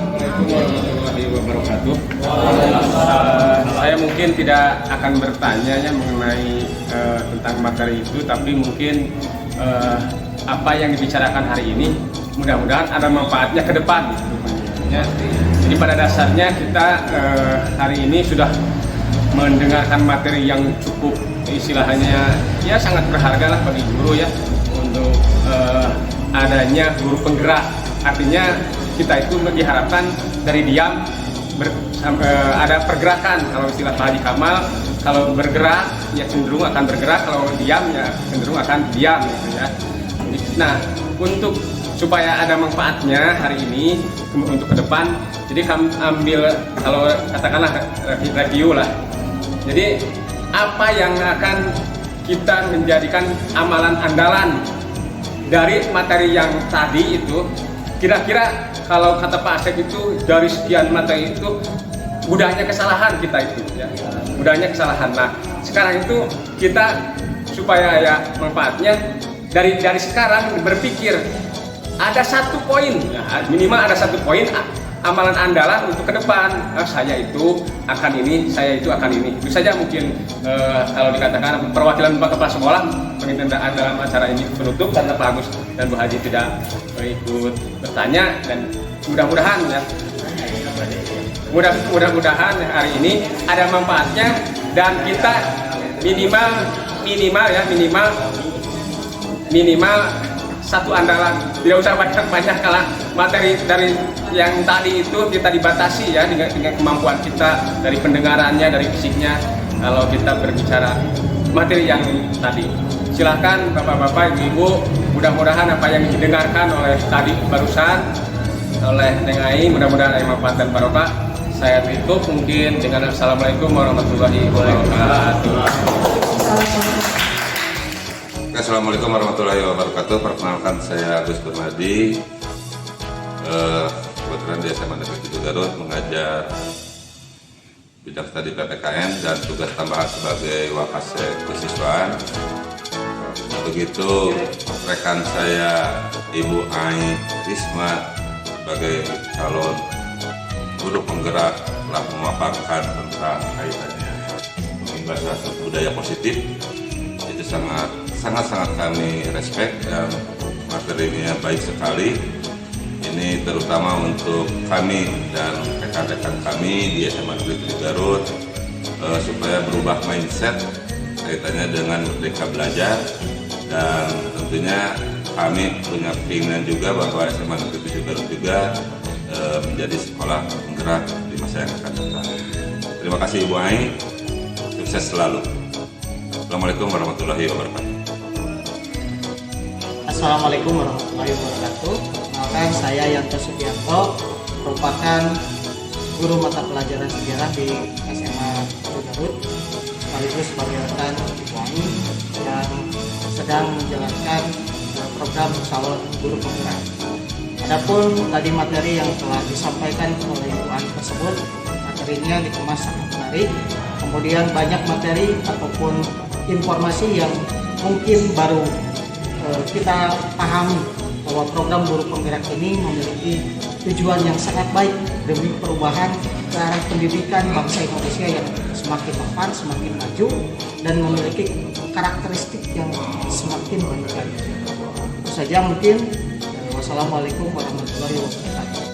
Saya mungkin tidak akan bertanya ya mengenai tentang materi itu, tapi mungkin apa yang dibicarakan hari ini mudah-mudahan ada manfaatnya ke depan gitu. Ya. Jadi pada dasarnya kita hari ini sudah mendengarkan materi yang cukup istilahnya ya sangat berharga lah bagi guru ya, untuk adanya guru penggerak. Artinya kita itu diharapkan dari diam ada pergerakan. Kalau istilah Pak Haji Kamal, kalau bergerak ya cenderung akan bergerak, kalau diam ya cenderung akan diam gitu ya. Nah, untuk supaya ada manfaatnya hari ini untuk ke depan, jadi kami ambil kalau katakanlah review lah. Jadi apa yang akan kita menjadikan amalan andalan dari materi yang tadi itu, kira-kira kalau kata Pak Asep itu dari sekian materi itu mudahnya kesalahan kita itu ya, mudahnya kesalahan. Nah sekarang itu kita supaya ya manfaatnya dari sekarang berpikir ada satu poin ya, minimal ada satu poin amalan andalan untuk ke depan. Saya itu akan ini, saya itu akan ini. Itu saja mungkin kalau dikatakan perwakilan kepala sekolah mengintegrasikan dalam acara ini penutup, karena Pak Agus dan Bu Haji tidak ikut bertanya, dan mudah-mudahan ya mudah-mudahan hari ini ada manfaatnya dan kita minimal satu andalan, tidak usah banyak-banyak kalah materi dari yang tadi itu kita dibatasi ya dengan kemampuan kita dari pendengarannya, dari fisiknya. Kalau kita berbicara materi yang tadi, silahkan Bapak-Bapak, Ibu-Ibu, mudah-mudahan apa yang didengarkan oleh tadi barusan oleh Neng Ai, mudah-mudahan ada manfaat dan barokah. Saya tutup mungkin dengan Assalamualaikum warahmatullahi wabarakatuh. Assalamualaikum warahmatullahi wabarakatuh. Perkenalkan, saya Agus Bermadi. Kebetulan di SMA Negeri 7 Garut mengajar bidang studi PPKN dan tugas tambahan sebagai wakasek kesiswaan. Begitu rekan saya Ibu Ai Risma sebagai calon guru penggerak telah memaparkan tentang kaitannya mengimbaskan budaya positif. Itu sangat kami respect dan materinya baik sekali. Ini terutama untuk kami dan rekan-rekan kami di SMA Negeri 7 Garut supaya berubah mindset kaitannya dengan merdeka belajar, dan tentunya kami punya keinginan juga bahwa SMA Negeri 7 Garut juga menjadi sekolah penggerak di masa yang akan datang. Terima kasih Ibu Ai, sukses selalu. Assalamualaikum warahmatullahi wabarakatuh. Assalamualaikum warahmatullahi wabarakatuh. Kenalkan, saya Yanto Sugianto, merupakan guru mata pelajaran sejarah di SMA 7 Garut, sekaligus sebagai rekan Ibu Ai yang sedang menjalankan program calon guru penggerak. Adapun tadi materi yang telah disampaikan oleh Ibu Ai tersebut, materinya dikemas sangat menarik. Kemudian banyak materi ataupun informasi yang mungkin baru kita pahami bahwa program guru penggerak ini memiliki tujuan yang sangat baik demi perubahan ke arah pendidikan bangsa Indonesia yang semakin mapan, semakin maju, dan memiliki karakteristik yang semakin baik lagi. Itu saja mungkin. Wassalamualaikum warahmatullahi wabarakatuh.